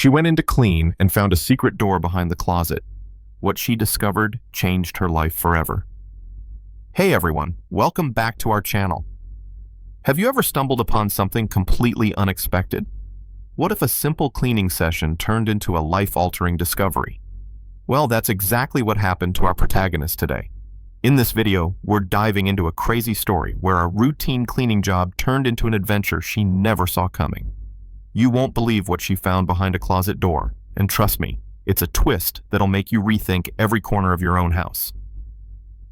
She went in to clean and found a secret door behind the closet. What she discovered changed her life forever. Hey everyone, welcome back to our channel. Have you ever stumbled upon something completely unexpected? What if a simple cleaning session turned into a life-altering discovery? Well, that's exactly what happened to our protagonist today. In this video, we're diving into a crazy story where a routine cleaning job turned into an adventure she never saw coming. You won't believe what she found behind a closet door, and trust me, it's a twist that'll make you rethink every corner of your own house.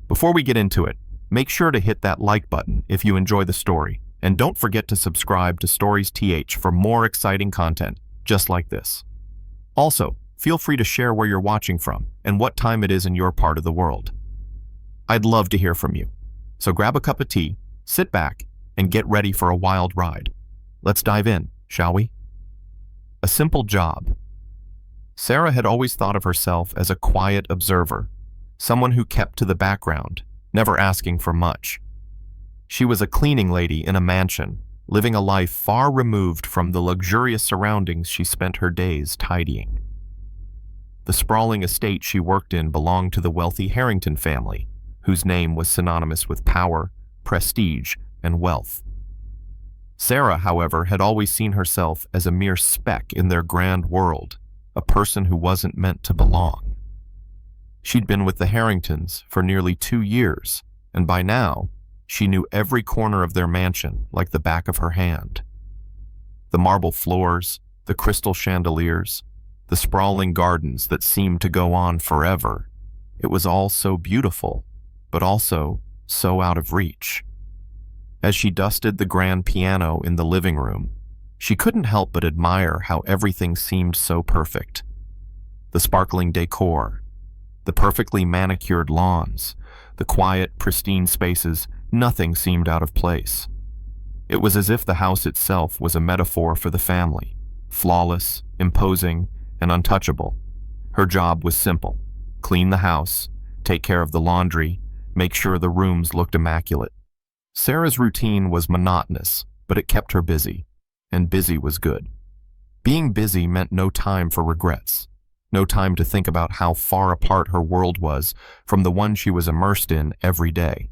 Before we get into it, make sure to hit that like button if you enjoy the story, and don't forget to subscribe to Stories TH for more exciting content just like this. Also, feel free to share where you're watching from and what time it is in your part of the world. I'd love to hear from you. So grab a cup of tea, sit back, and get ready for a wild ride. Let's dive in, shall we? A simple job. Sarah had always thought of herself as a quiet observer, someone who kept to the background, never asking for much. She was a cleaning lady in a mansion, living a life far removed from the luxurious surroundings she spent her days tidying. The sprawling estate she worked in belonged to the wealthy Harrington family, whose name was synonymous with power, prestige, and wealth. Sarah, however, had always seen herself as a mere speck in their grand world, a person who wasn't meant to belong. She'd been with the Harringtons for nearly 2 years, and by now, she knew every corner of their mansion like the back of her hand. The marble floors, the crystal chandeliers, the sprawling gardens that seemed to go on forever. It was all so beautiful, but also so out of reach. As she dusted the grand piano in the living room, she couldn't help but admire how everything seemed so perfect. The sparkling decor, the perfectly manicured lawns, the quiet, pristine spaces, nothing seemed out of place. It was as if the house itself was a metaphor for the family, flawless, imposing, and untouchable. Her job was simple: clean the house, take care of the laundry, make sure the rooms looked immaculate. Sarah's routine was monotonous, but it kept her busy, and busy was good. Being busy meant no time for regrets, no time to think about how far apart her world was from the one she was immersed in every day.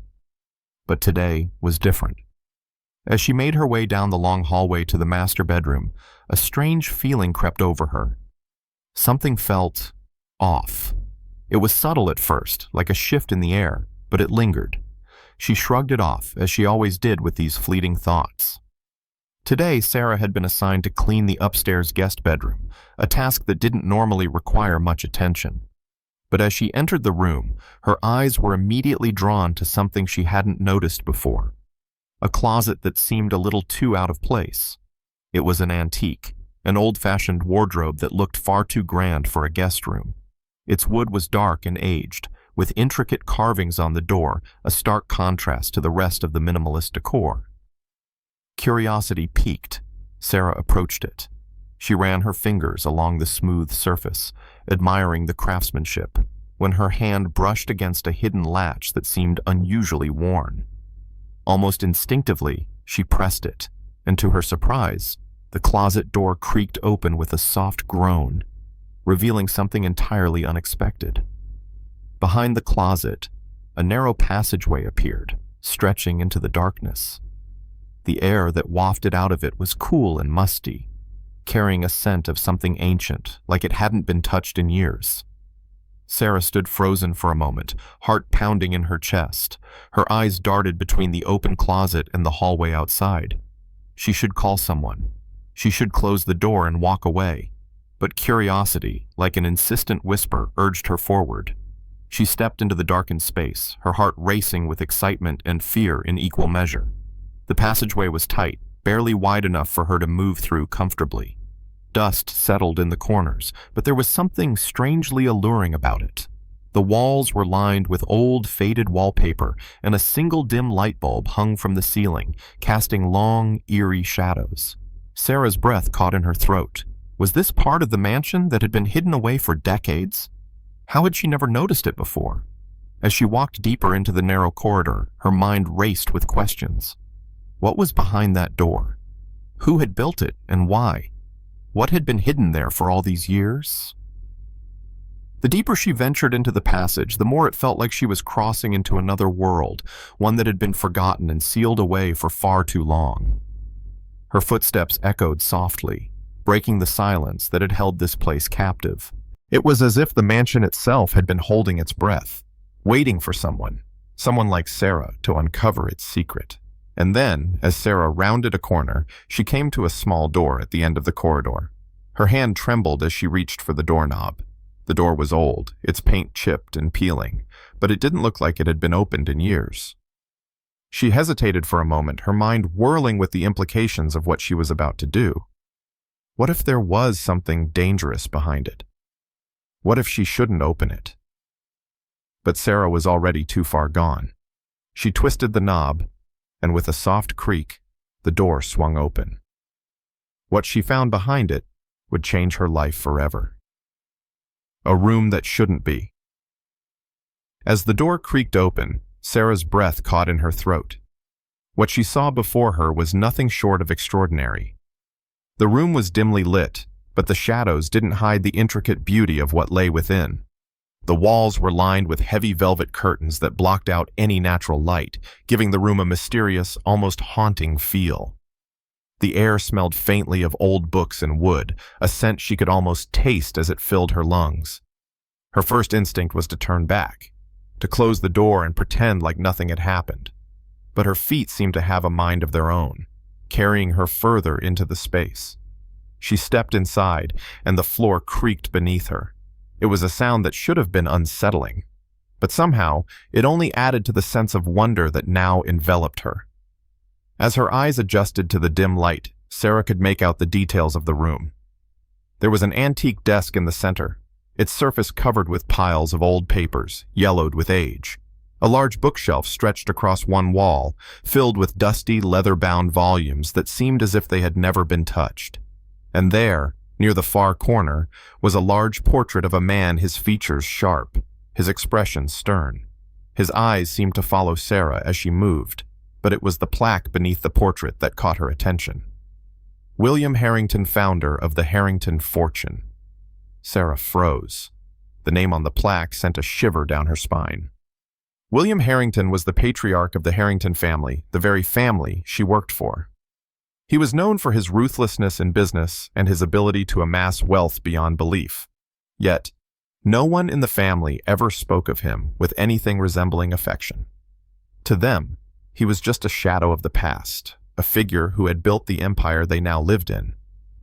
But today was different. As she made her way down the long hallway to the master bedroom, a strange feeling crept over her. Something felt off. It was subtle at first, like a shift in the air, but it lingered. She shrugged it off, as she always did with these fleeting thoughts. Today, Sarah had been assigned to clean the upstairs guest bedroom, a task that didn't normally require much attention. But as she entered the room, her eyes were immediately drawn to something she hadn't noticed before. A closet that seemed a little too out of place. It was an antique, an old-fashioned wardrobe that looked far too grand for a guest room. Its wood was dark and aged, with intricate carvings on the door, a stark contrast to the rest of the minimalist decor. Curiosity piqued. Sarah approached it. She ran her fingers along the smooth surface, admiring the craftsmanship, when her hand brushed against a hidden latch that seemed unusually worn. Almost instinctively, she pressed it, and to her surprise, the closet door creaked open with a soft groan, revealing something entirely unexpected. Behind the closet, a narrow passageway appeared, stretching into the darkness. The air that wafted out of it was cool and musty, carrying a scent of something ancient, like it hadn't been touched in years. Sarah stood frozen for a moment, heart pounding in her chest. Her eyes darted between the open closet and the hallway outside. She should call someone. She should close the door and walk away. But curiosity, like an insistent whisper, urged her forward. She stepped into the darkened space, her heart racing with excitement and fear in equal measure. The passageway was tight, barely wide enough for her to move through comfortably. Dust settled in the corners, but there was something strangely alluring about it. The walls were lined with old, faded wallpaper, and a single dim light bulb hung from the ceiling, casting long, eerie shadows. Sarah's breath caught in her throat. Was this part of the mansion that had been hidden away for decades? How had she never noticed it before? As she walked deeper into the narrow corridor, her mind raced with questions. What was behind that door? Who had built it, and why? What had been hidden there for all these years? The deeper she ventured into the passage, the more it felt like she was crossing into another world, one that had been forgotten and sealed away for far too long. Her footsteps echoed softly, breaking the silence that had held this place captive. It was as if the mansion itself had been holding its breath, waiting for someone like Sarah, to uncover its secret. And then, as Sarah rounded a corner, she came to a small door at the end of the corridor. Her hand trembled as she reached for the doorknob. The door was old, its paint chipped and peeling, but it didn't look like it had been opened in years. She hesitated for a moment, her mind whirling with the implications of what she was about to do. What if there was something dangerous behind it? What if she shouldn't open it? But Sarah was already too far gone. She twisted the knob, and with a soft creak, the door swung open. What she found behind it would change her life forever. A room that shouldn't be. As the door creaked open, Sarah's breath caught in her throat. What she saw before her was nothing short of extraordinary. The room was dimly lit, but the shadows didn't hide the intricate beauty of what lay within. The walls were lined with heavy velvet curtains that blocked out any natural light, giving the room a mysterious, almost haunting feel. The air smelled faintly of old books and wood, a scent she could almost taste as it filled her lungs. Her first instinct was to turn back, to close the door and pretend like nothing had happened. But her feet seemed to have a mind of their own, carrying her further into the space. She stepped inside, and the floor creaked beneath her. It was a sound that should have been unsettling, but somehow it only added to the sense of wonder that now enveloped her. As her eyes adjusted to the dim light, Sarah could make out the details of the room. There was an antique desk in the center, its surface covered with piles of old papers, yellowed with age. A large bookshelf stretched across one wall, filled with dusty, leather-bound volumes that seemed as if they had never been touched. And there, near the far corner, was a large portrait of a man, his features sharp, his expression stern. His eyes seemed to follow Sarah as she moved, but it was the plaque beneath the portrait that caught her attention. William Harrington, founder of the Harrington fortune. Sarah froze. The name on the plaque sent a shiver down her spine. William Harrington was the patriarch of the Harrington family, the very family she worked for. He was known for his ruthlessness in business and his ability to amass wealth beyond belief. Yet, no one in the family ever spoke of him with anything resembling affection. To them, he was just a shadow of the past, a figure who had built the empire they now lived in,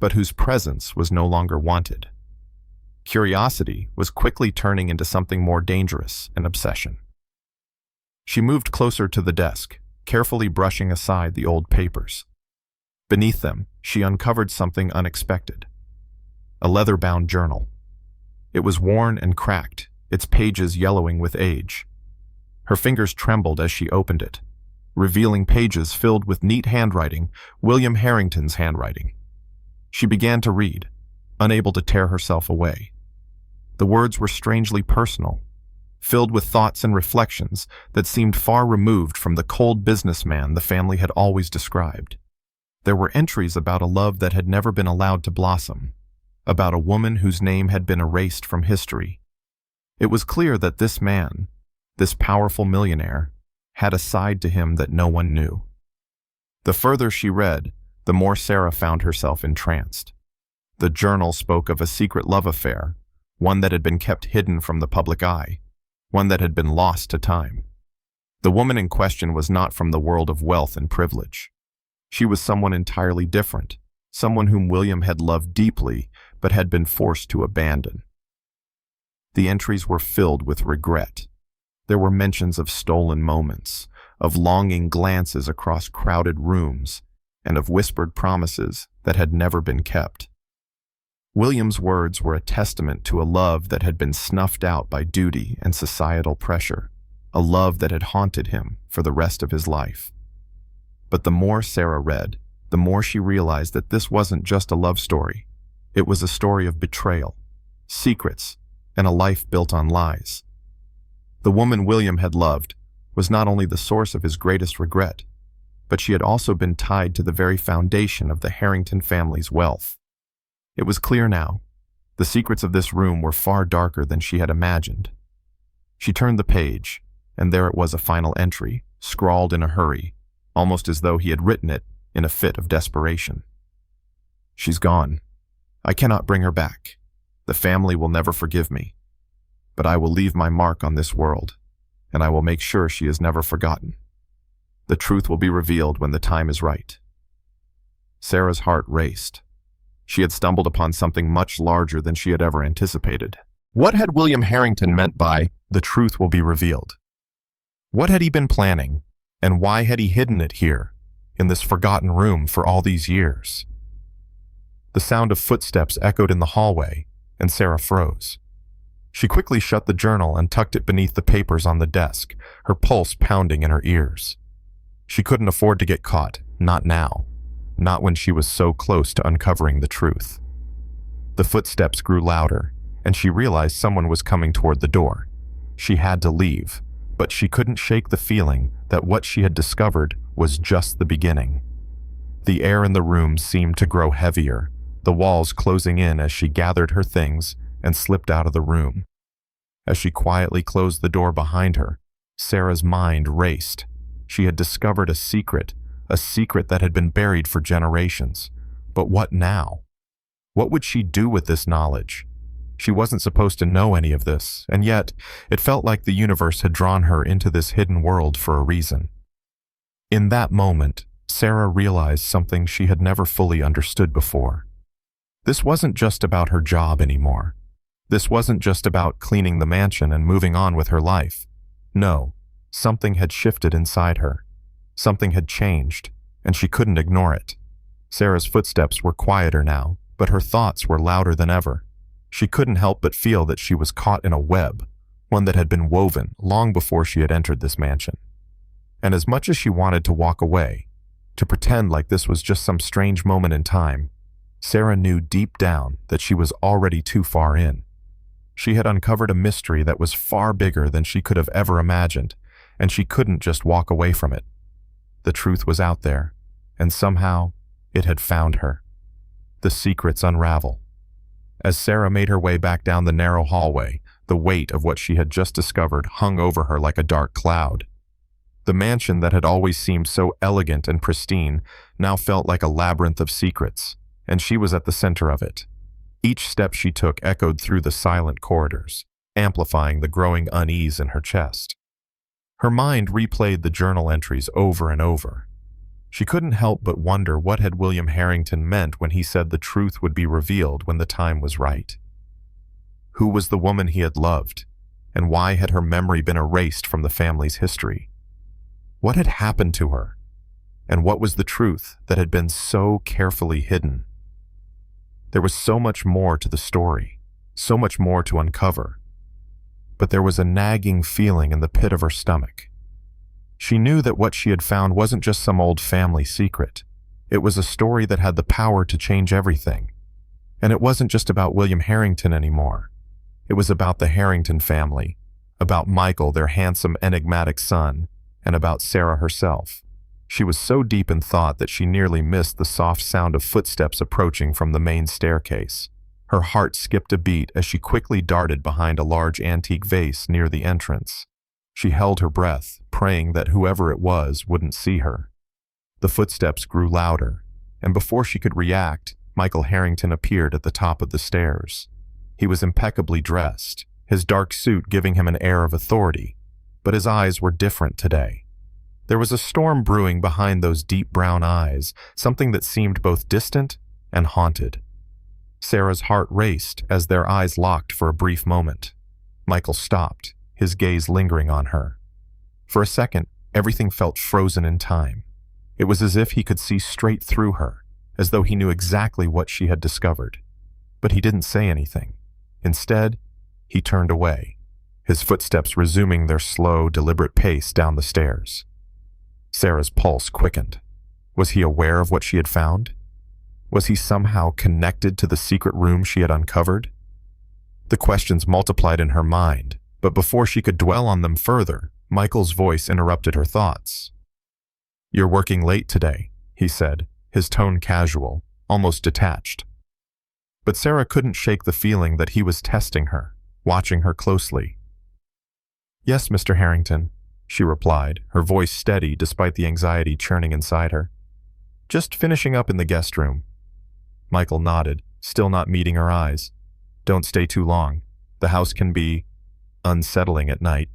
but whose presence was no longer wanted. Curiosity was quickly turning into something more dangerous, an obsession. She moved closer to the desk, carefully brushing aside the old papers. Beneath them, she uncovered something unexpected. A leather-bound journal. It was worn and cracked, its pages yellowing with age. Her fingers trembled as she opened it, revealing pages filled with neat handwriting, William Harrington's handwriting. She began to read, unable to tear herself away. The words were strangely personal, filled with thoughts and reflections that seemed far removed from the cold businessman the family had always described. There were entries about a love that had never been allowed to blossom, about a woman whose name had been erased from history. It was clear that this man, this powerful millionaire, had a side to him that no one knew. The further she read, the more Sarah found herself entranced. The journal spoke of a secret love affair, one that had been kept hidden from the public eye, one that had been lost to time. The woman in question was not from the world of wealth and privilege. She was someone entirely different, someone whom William had loved deeply but had been forced to abandon. The entries were filled with regret. There were mentions of stolen moments, of longing glances across crowded rooms, and of whispered promises that had never been kept. William's words were a testament to a love that had been snuffed out by duty and societal pressure, a love that had haunted him for the rest of his life. But the more Sarah read, the more she realized that this wasn't just a love story. It was a story of betrayal, secrets, and a life built on lies. The woman William had loved was not only the source of his greatest regret, but she had also been tied to the very foundation of the Harrington family's wealth. It was clear now. The secrets of this room were far darker than she had imagined. She turned the page, and there it was, a final entry, scrawled in a hurry, almost as though he had written it in a fit of desperation. She's gone. I cannot bring her back. The family will never forgive me. But I will leave my mark on this world, and I will make sure she is never forgotten. The truth will be revealed when the time is right. Sarah's heart raced. She had stumbled upon something much larger than she had ever anticipated. What had William Harrington meant by, "the truth will be revealed"? What had he been planning, and why had he hidden it here, in this forgotten room, for all these years? The sound of footsteps echoed in the hallway, and Sarah froze. She quickly shut the journal and tucked it beneath the papers on the desk, her pulse pounding in her ears. She couldn't afford to get caught, not now, not when she was so close to uncovering the truth. The footsteps grew louder, and she realized someone was coming toward the door. She had to leave, but she couldn't shake the feeling that what she had discovered was just the beginning. The air in the room seemed to grow heavier, the walls closing in as she gathered her things and slipped out of the room. As she quietly closed the door behind her, Sarah's mind raced. She had discovered a secret that had been buried for generations. But what now? What would she do with this knowledge? She wasn't supposed to know any of this, and yet it felt like the universe had drawn her into this hidden world for a reason. In that moment, Sarah realized something she had never fully understood before. This wasn't just about her job anymore. This wasn't just about cleaning the mansion and moving on with her life. No, something had shifted inside her. Something had changed, and she couldn't ignore it. Sarah's footsteps were quieter now, but her thoughts were louder than ever. She couldn't help but feel that she was caught in a web, one that had been woven long before she had entered this mansion. And as much as she wanted to walk away, to pretend like this was just some strange moment in time, Sarah knew deep down that she was already too far in. She had uncovered a mystery that was far bigger than she could have ever imagined, and she couldn't just walk away from it. The truth was out there, and somehow it had found her. The secrets unravel. As Sarah made her way back down the narrow hallway, the weight of what she had just discovered hung over her like a dark cloud. The mansion that had always seemed so elegant and pristine now felt like a labyrinth of secrets, and she was at the center of it. Each step she took echoed through the silent corridors, amplifying the growing unease in her chest. Her mind replayed the journal entries over and over. She couldn't help but wonder what had William Harrington meant when he said the truth would be revealed when the time was right. Who was the woman he had loved, and why had her memory been erased from the family's history? What had happened to her, and what was the truth that had been so carefully hidden? There was so much more to the story, so much more to uncover. But there was a nagging feeling in the pit of her stomach. She knew that what she had found wasn't just some old family secret. It was a story that had the power to change everything. And it wasn't just about William Harrington anymore. It was about the Harrington family, about Michael, their handsome, enigmatic son, and about Sarah herself. She was so deep in thought that she nearly missed the soft sound of footsteps approaching from the main staircase. Her heart skipped a beat as she quickly darted behind a large antique vase near the entrance. She held her breath, praying that whoever it was wouldn't see her. The footsteps grew louder, and before she could react, Michael Harrington appeared at the top of the stairs. He was impeccably dressed, his dark suit giving him an air of authority, but his eyes were different today. There was a storm brewing behind those deep brown eyes, something that seemed both distant and haunted. Sarah's heart raced as their eyes locked for a brief moment. Michael stopped, his gaze lingering on her. For a second, everything felt frozen in time. It was as if he could see straight through her, as though he knew exactly what she had discovered. But he didn't say anything. Instead, he turned away, his footsteps resuming their slow, deliberate pace down the stairs. Sarah's pulse quickened. Was he aware of what she had found? Was he somehow connected to the secret room she had uncovered? The questions multiplied in her mind, but before she could dwell on them further, Michael's voice interrupted her thoughts. "You're working late today," he said, his tone casual, almost detached. But Sarah couldn't shake the feeling that he was testing her, watching her closely. "Yes, Mr. Harrington," she replied, her voice steady despite the anxiety churning inside her. "Just finishing up in the guest room." Michael nodded, still not meeting her eyes. "Don't stay too long. The house can be unsettling at night."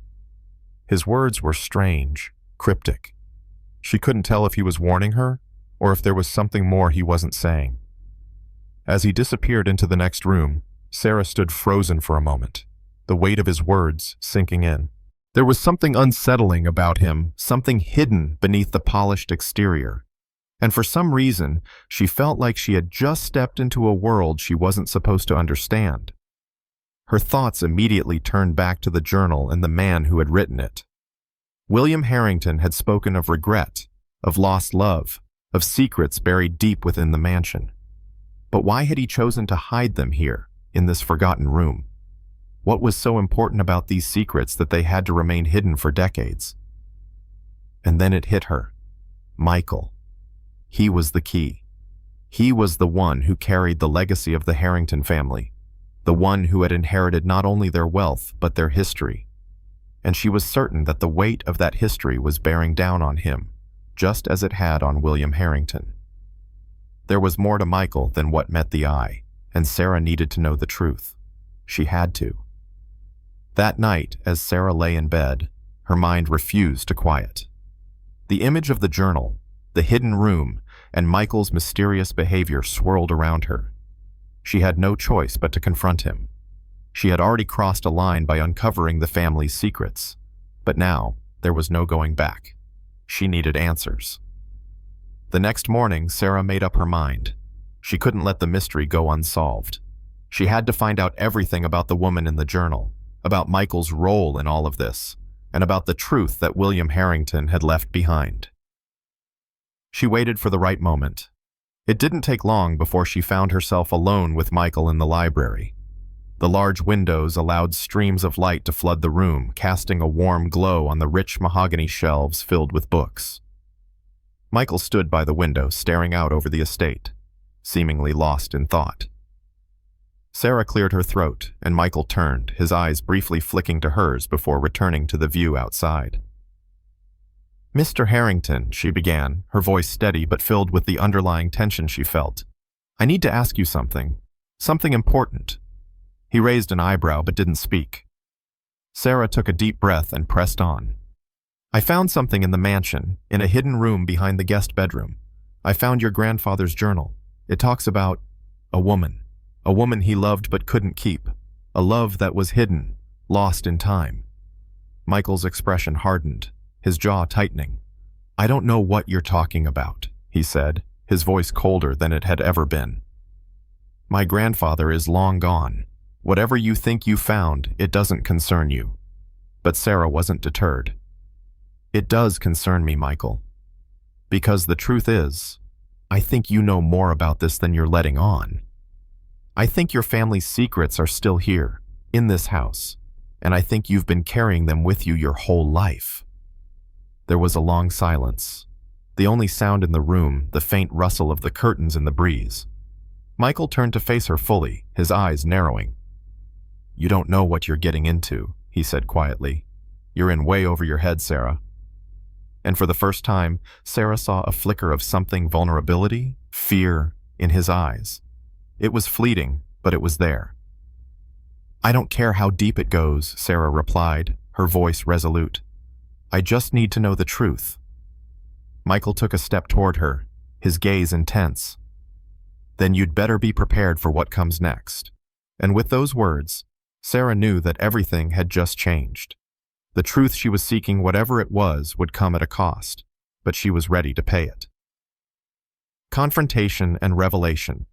His words were strange, cryptic. She couldn't tell if he was warning her or if there was something more he wasn't saying. As he disappeared into the next room, Sarah stood frozen for a moment, the weight of his words sinking in. There was something unsettling about him, something hidden beneath the polished exterior. And for some reason, she felt like she had just stepped into a world she wasn't supposed to understand. Her thoughts immediately turned back to the journal and the man who had written it. William Harrington had spoken of regret, of lost love, of secrets buried deep within the mansion. But why had he chosen to hide them here, in this forgotten room? What was so important about these secrets that they had to remain hidden for decades? And then it hit her. Michael. He was the key. He was the one who carried the legacy of the Harrington family, the one who had inherited not only their wealth, but their history. And she was certain that the weight of that history was bearing down on him, just as it had on William Harrington. There was more to Michael than what met the eye, and Sarah needed to know the truth. She had to. That night, as Sarah lay in bed, her mind refused to quiet. The image of the journal, the hidden room, and Michael's mysterious behavior swirled around her. She had no choice but to confront him. She had already crossed a line by uncovering the family's secrets, but now there was no going back. She needed answers. The next morning, Sarah made up her mind. She couldn't let the mystery go unsolved. She had to find out everything about the woman in the journal, about Michael's role in all of this, and about the truth that William Harrington had left behind. She waited for the right moment. It didn't take long before she found herself alone with Michael in the library. The large windows allowed streams of light to flood the room, casting a warm glow on the rich mahogany shelves filled with books. Michael stood by the window, staring out over the estate, seemingly lost in thought. Sarah cleared her throat, and Michael turned, his eyes briefly flicking to hers before returning to the view outside. "Mr. Harrington," she began, her voice steady but filled with the underlying tension she felt. "I need to ask you something. Something important." He raised an eyebrow but didn't speak. Sarah took a deep breath and pressed on. "I found something in the mansion, in a hidden room behind the guest bedroom. I found your grandfather's journal. It talks about a woman he loved but couldn't keep, a love that was hidden, lost in time." Michael's expression hardened, his jaw tightening. "I don't know what you're talking about," he said, his voice colder than it had ever been. "My grandfather is long gone. Whatever you think you found, it doesn't concern you." But Sarah wasn't deterred. "It does concern me, Michael. Because the truth is, I think you know more about this than you're letting on. I think your family's secrets are still here, in this house, and I think you've been carrying them with you your whole life." There was a long silence, the only sound in the room the faint rustle of the curtains in the breeze. Michael turned to face her fully, his eyes narrowing. "You don't know what you're getting into," he said quietly. "You're in way over your head, Sarah." And for the first time, Sarah saw a flicker of something vulnerability, fear, in his eyes. It was fleeting, but it was there. "I don't care how deep it goes," Sarah replied, her voice resolute. "I just need to know the truth." Michael took a step toward her, his gaze intense. "Then you'd better be prepared for what comes next." And with those words, Sarah knew that everything had just changed. The truth she was seeking, whatever it was, would come at a cost, but she was ready to pay it. Confrontation and revelation.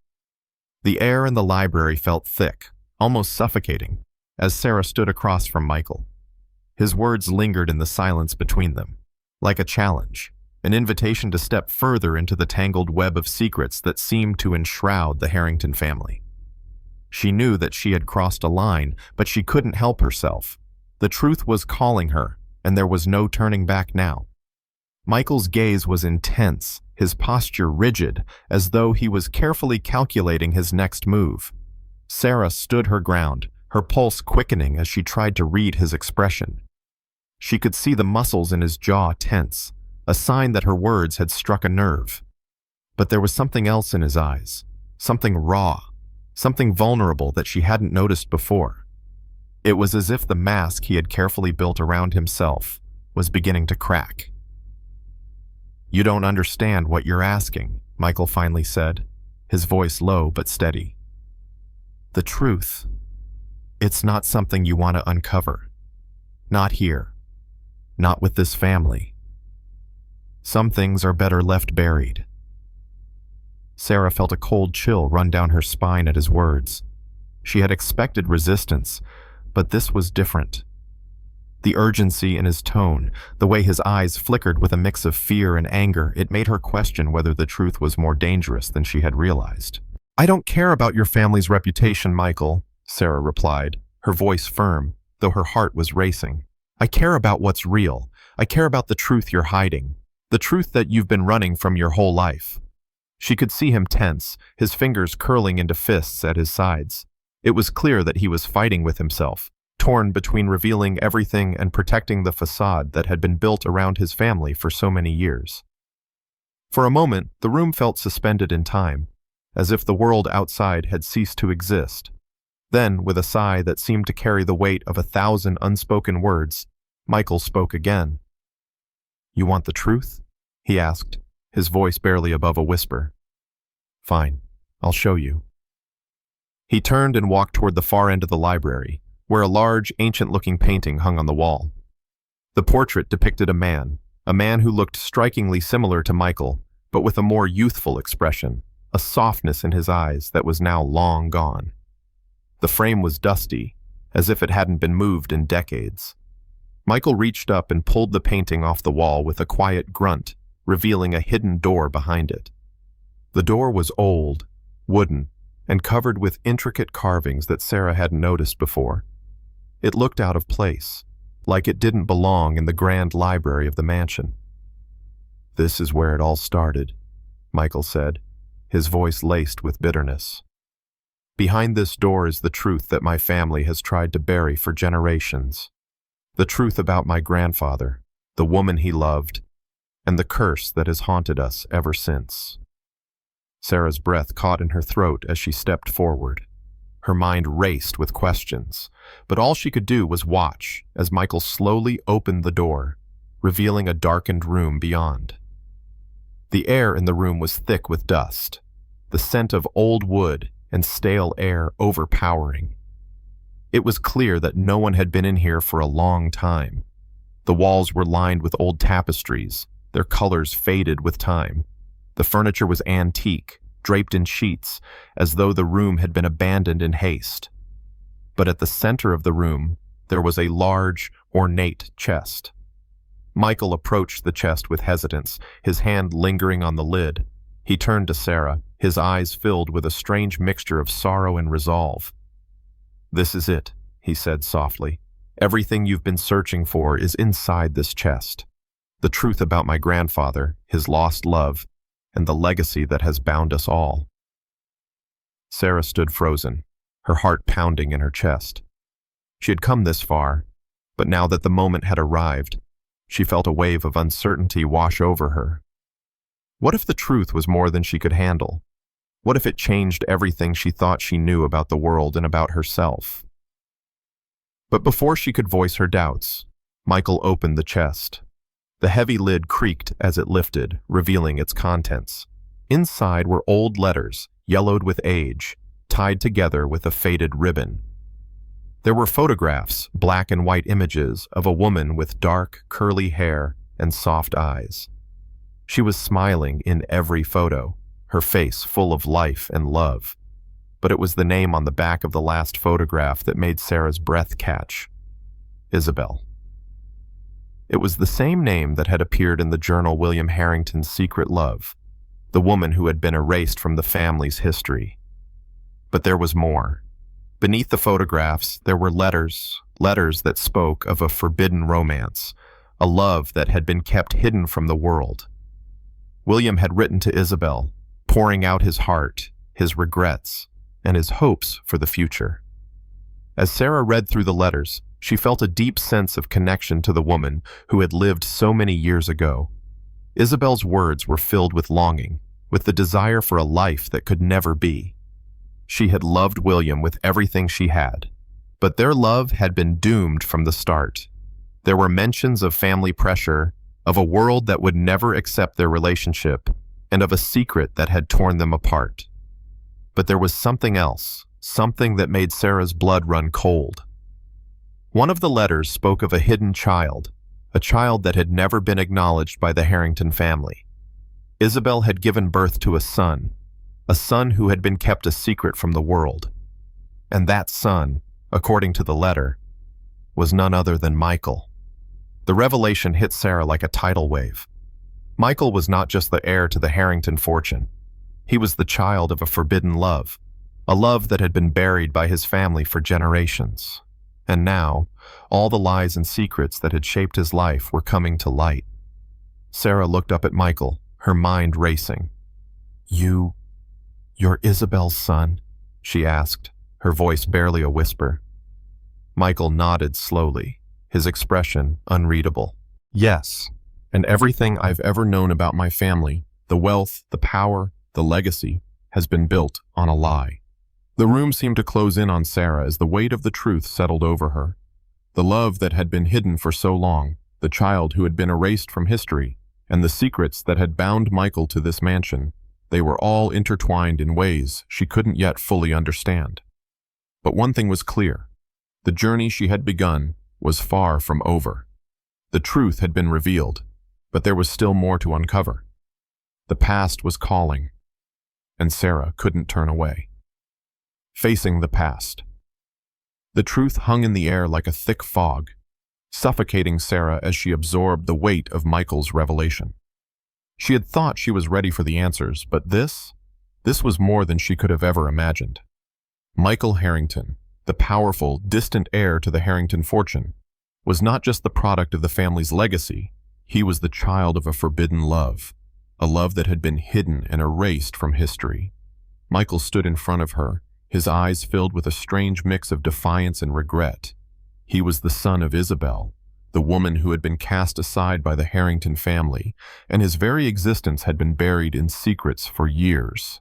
The air in the library felt thick, almost suffocating, as Sarah stood across from Michael. His words lingered in the silence between them, like a challenge, an invitation to step further into the tangled web of secrets that seemed to enshroud the Harrington family. She knew that she had crossed a line, but she couldn't help herself. The truth was calling her, and there was no turning back now. Michael's gaze was intense, his posture rigid, as though he was carefully calculating his next move. Sarah stood her ground, her pulse quickening as she tried to read his expression. She could see the muscles in his jaw tense, a sign that her words had struck a nerve. But there was something else in his eyes, something raw, something vulnerable that she hadn't noticed before. It was as if the mask he had carefully built around himself was beginning to crack. "You don't understand what you're asking," Michael finally said, his voice low but steady. "The truth, it's not something you want to uncover. Not here. Not with this family. Some things are better left buried." Sarah felt a cold chill run down her spine at his words. She had expected resistance, but this was different. The urgency in his tone, the way his eyes flickered with a mix of fear and anger, it made her question whether the truth was more dangerous than she had realized. "I don't care about your family's reputation, Michael," Sarah replied, her voice firm, though her heart was racing. "I care about what's real. I care about the truth you're hiding, the truth that you've been running from your whole life." She could see him tense, his fingers curling into fists at his sides. It was clear that he was fighting with himself, torn between revealing everything and protecting the facade that had been built around his family for so many years. For a moment, the room felt suspended in time, as if the world outside had ceased to exist. Then, with a sigh that seemed to carry the weight of 1,000 unspoken words, Michael spoke again. "You want the truth?" he asked, his voice barely above a whisper. "Fine, I'll show you." He turned and walked toward the far end of the library, where a large, ancient-looking painting hung on the wall. The portrait depicted a man who looked strikingly similar to Michael, but with a more youthful expression, a softness in his eyes that was now long gone. The frame was dusty, as if it hadn't been moved in decades. Michael reached up and pulled the painting off the wall with a quiet grunt, revealing a hidden door behind it. The door was old, wooden, and covered with intricate carvings that Sarah hadn't noticed before. It looked out of place, like it didn't belong in the grand library of the mansion. "This is where it all started," Michael said, his voice laced with bitterness. "Behind this door is the truth that my family has tried to bury for generations. The truth about my grandfather, the woman he loved, and the curse that has haunted us ever since." Sarah's breath caught in her throat as she stepped forward. Her mind raced with questions, but all she could do was watch as Michael slowly opened the door, revealing a darkened room beyond. The air in the room was thick with dust, the scent of old wood and stale air overpowering. It was clear that no one had been in here for a long time. The walls were lined with old tapestries, their colors faded with time. The furniture was antique, draped in sheets, as though the room had been abandoned in haste. But at the center of the room, there was a large, ornate chest. Michael approached the chest with hesitance, his hand lingering on the lid. He turned to Sarah, his eyes filled with a strange mixture of sorrow and resolve. "This is it," he said softly. "Everything you've been searching for is inside this chest. The truth about my grandfather, his lost love, and the legacy that has bound us all." Sarah stood frozen, her heart pounding in her chest. She had come this far, but now that the moment had arrived, she felt a wave of uncertainty wash over her. What if the truth was more than she could handle? What if it changed everything she thought she knew about the world and about herself? But before she could voice her doubts, Michael opened the chest. The heavy lid creaked as it lifted, revealing its contents. Inside were old letters, yellowed with age, tied together with a faded ribbon. There were photographs, black and white images, of a woman with dark, curly hair and soft eyes. She was smiling in every photo, her face full of life and love. But it was the name on the back of the last photograph that made Sarah's breath catch. Isabel. It was the same name that had appeared in the journal William Harrington's Secret Love, the woman who had been erased from the family's history. But there was more. Beneath the photographs, there were letters that spoke of a forbidden romance, a love that had been kept hidden from the world. William had written to Isabel, pouring out his heart, his regrets, and his hopes for the future. As Sarah read through the letters, she felt a deep sense of connection to the woman who had lived so many years ago. Isabel's words were filled with longing, with the desire for a life that could never be. She had loved William with everything she had, but their love had been doomed from the start. There were mentions of family pressure, of a world that would never accept their relationship, and of a secret that had torn them apart. But there was something else, something that made Sarah's blood run cold. One of the letters spoke of a hidden child, a child that had never been acknowledged by the Harrington family. Isabel had given birth to a son who had been kept a secret from the world. And that son, according to the letter, was none other than Michael. The revelation hit Sarah like a tidal wave. Michael was not just the heir to the Harrington fortune. He was the child of a forbidden love, a love that had been buried by his family for generations. And now, all the lies and secrets that had shaped his life were coming to light. Sarah looked up at Michael, her mind racing. You're Isabel's son?" she asked, her voice barely a whisper. Michael nodded slowly, his expression unreadable. "Yes, and everything I've ever known about my family, the wealth, the power, the legacy, has been built on a lie." The room seemed to close in on Sarah as the weight of the truth settled over her. The love that had been hidden for so long, the child who had been erased from history, and the secrets that had bound Michael to this mansion, they were all intertwined in ways she couldn't yet fully understand. But one thing was clear. The journey she had begun was far from over. The truth had been revealed, but there was still more to uncover. The past was calling, and Sarah couldn't turn away. Facing the past. The truth hung in the air like a thick fog, suffocating Sarah as she absorbed the weight of Michael's revelation. She had thought she was ready for the answers, but this was more than she could have ever imagined. Michael Harrington, the powerful, distant heir to the Harrington fortune, was not just the product of the family's legacy, he was the child of a forbidden love, a love that had been hidden and erased from history. Michael stood in front of her, his eyes filled with a strange mix of defiance and regret. He was the son of Isabel, the woman who had been cast aside by the Harrington family, and his very existence had been buried in secrets for years.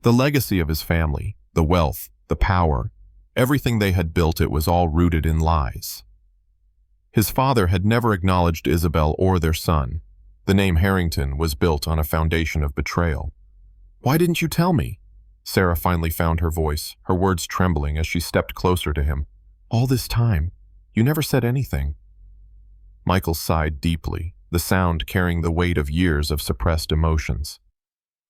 The legacy of his family, the wealth, the power, everything they had built, it was all rooted in lies. His father had never acknowledged Isabel or their son. The name Harrington was built on a foundation of betrayal. "Why didn't you tell me?" Sarah finally found her voice, her words trembling as she stepped closer to him. "All this time, you never said anything." Michael sighed deeply, the sound carrying the weight of years of suppressed emotions.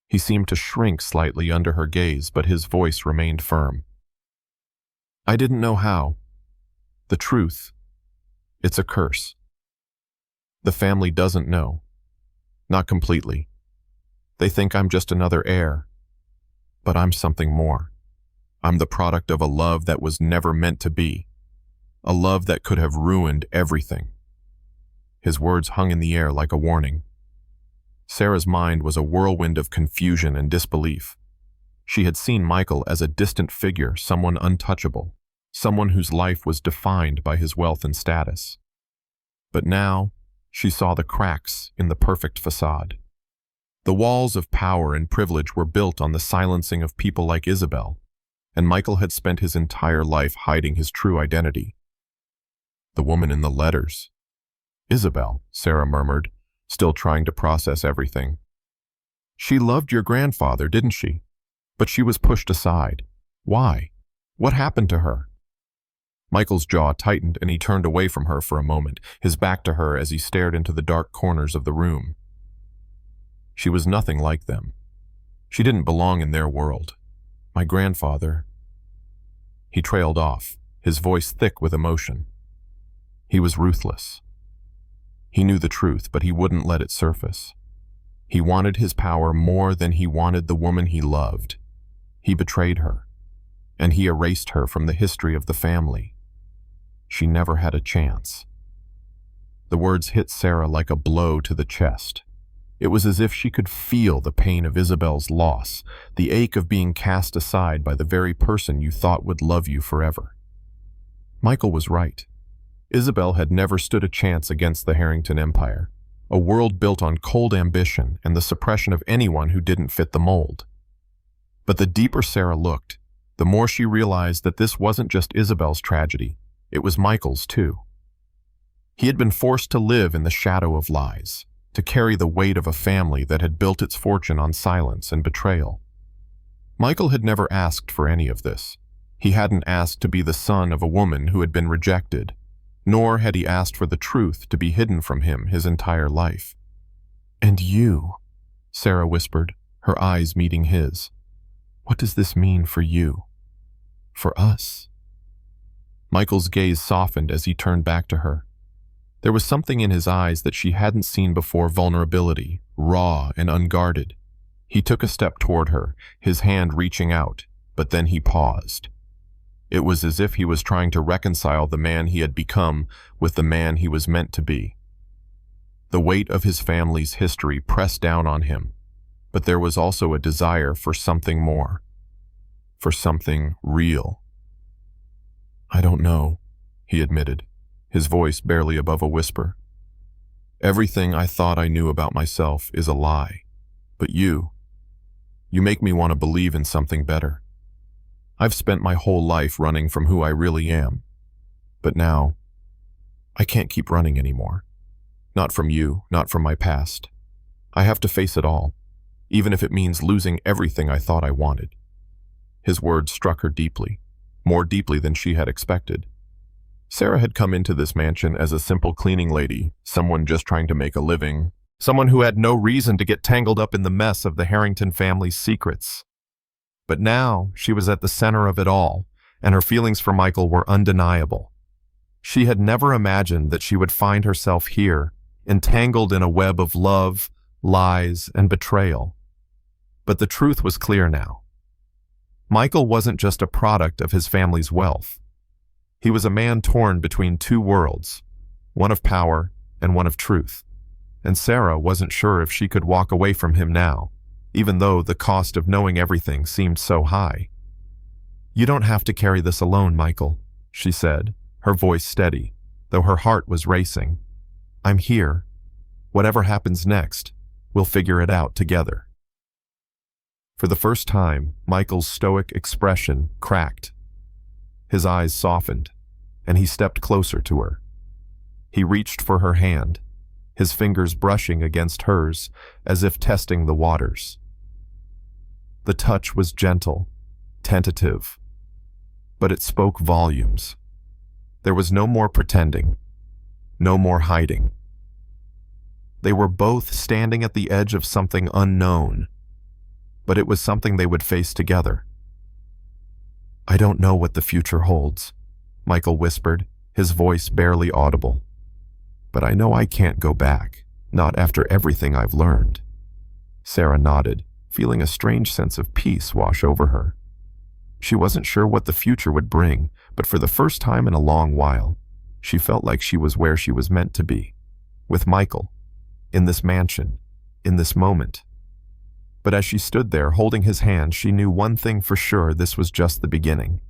He seemed to shrink slightly under her gaze, but his voice remained firm. "I didn't know how. The truth, it's a curse. The family doesn't know. Not completely. They think I'm just another heir. But I'm something more. I'm the product of a love that was never meant to be. A love that could have ruined everything." His words hung in the air like a warning. Sarah's mind was a whirlwind of confusion and disbelief. She had seen Michael as a distant figure, someone untouchable, someone whose life was defined by his wealth and status. But now, she saw the cracks in the perfect facade. The walls of power and privilege were built on the silencing of people like Isabel, and Michael had spent his entire life hiding his true identity. The woman in the letters. "Isabel," Sarah murmured, still trying to process everything. "She loved your grandfather, didn't she? But she was pushed aside. Why? What happened to her?" Michael's jaw tightened and he turned away from her for a moment, his back to her as he stared into the dark corners of the room. She was nothing like them. She didn't belong in their world. "My grandfather..." He trailed off, his voice thick with emotion. He was ruthless. He knew the truth, but he wouldn't let it surface. He wanted his power more than he wanted the woman he loved. He betrayed her, and he erased her from the history of the family. She never had a chance. The words hit Sarah like a blow to the chest. It was as if she could feel the pain of Isabel's loss, the ache of being cast aside by the very person you thought would love you forever. Michael was right. Isabel had never stood a chance against the Harrington Empire, a world built on cold ambition and the suppression of anyone who didn't fit the mold. But the deeper Sarah looked, the more she realized that this wasn't just Isabel's tragedy, it was Michael's too. He had been forced to live in the shadow of lies, to carry the weight of a family that had built its fortune on silence and betrayal. Michael had never asked for any of this. He hadn't asked to be the son of a woman who had been rejected, nor had he asked for the truth to be hidden from him his entire life. "And you," Sarah whispered, her eyes meeting his. "What does this mean for you? For us?" Michael's gaze softened as he turned back to her. There was something in his eyes that she hadn't seen before: vulnerability, raw and unguarded. He took a step toward her, his hand reaching out, but then he paused. It was as if he was trying to reconcile the man he had become with the man he was meant to be. The weight of his family's history pressed down on him, but there was also a desire for something more, for something real. "I don't know," he admitted, his voice barely above a whisper. "Everything I thought I knew about myself is a lie. But you make me want to believe in something better. I've spent my whole life running from who I really am. But now, I can't keep running anymore. Not from you, not from my past. I have to face it all, even if it means losing everything I thought I wanted." His words struck her deeply, more deeply than she had expected. Sarah had come into this mansion as a simple cleaning lady, someone just trying to make a living, someone who had no reason to get tangled up in the mess of the Harrington family's secrets. But now she was at the center of it all, and her feelings for Michael were undeniable. She had never imagined that she would find herself here, entangled in a web of love, lies, and betrayal. But the truth was clear now. Michael wasn't just a product of his family's wealth. He was a man torn between two worlds, one of power and one of truth. And Sarah wasn't sure if she could walk away from him now, even though the cost of knowing everything seemed so high. "You don't have to carry this alone, Michael," she said, her voice steady, though her heart was racing. "I'm here. Whatever happens next, we'll figure it out together." For the first time, Michael's stoic expression cracked. His eyes softened, and he stepped closer to her. He reached for her hand, his fingers brushing against hers as if testing the waters. The touch was gentle, tentative, but it spoke volumes. There was no more pretending, no more hiding. They were both standing at the edge of something unknown, but it was something they would face together. "I don't know what the future holds," Michael whispered, his voice barely audible. "But I know I can't go back, not after everything I've learned." Sarah nodded, feeling a strange sense of peace wash over her. She wasn't sure what the future would bring, but for the first time in a long while, she felt like she was where she was meant to be, with Michael, in this mansion, in this moment. But as she stood there holding his hand, she knew one thing for sure: this was just the beginning.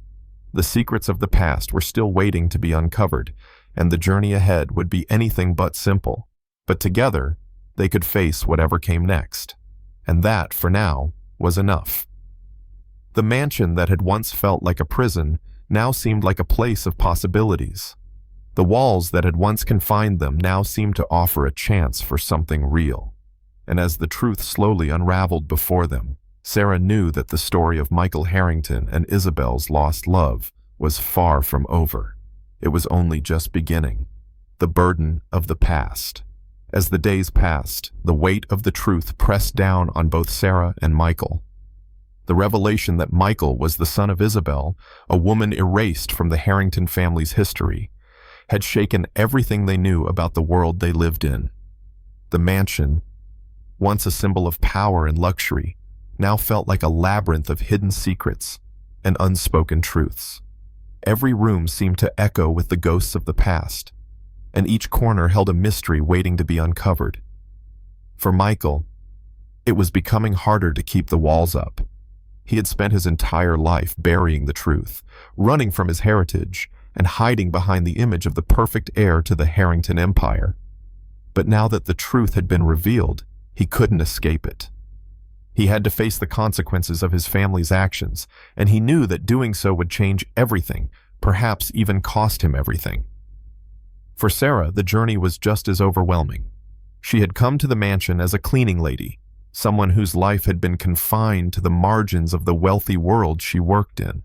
The secrets of the past were still waiting to be uncovered, and the journey ahead would be anything but simple. But together, they could face whatever came next. And that, for now, was enough. The mansion that had once felt like a prison now seemed like a place of possibilities. The walls that had once confined them now seemed to offer a chance for something real. And as the truth slowly unraveled before them, Sarah knew that the story of Michael Harrington and Isabel's lost love was far from over. It was only just beginning. The burden of the past. As the days passed, the weight of the truth pressed down on both Sarah and Michael. The revelation that Michael was the son of Isabel, a woman erased from the Harrington family's history, had shaken everything they knew about the world they lived in. The mansion, once a symbol of power and luxury, now felt like a labyrinth of hidden secrets and unspoken truths. Every room seemed to echo with the ghosts of the past, and each corner held a mystery waiting to be uncovered. For Michael, it was becoming harder to keep the walls up. He had spent his entire life burying the truth, running from his heritage, and hiding behind the image of the perfect heir to the Harrington Empire. But now that the truth had been revealed, he couldn't escape it. He had to face the consequences of his family's actions, and he knew that doing so would change everything, perhaps even cost him everything. For Sarah, the journey was just as overwhelming. She had come to the mansion as a cleaning lady, someone whose life had been confined to the margins of the wealthy world she worked in.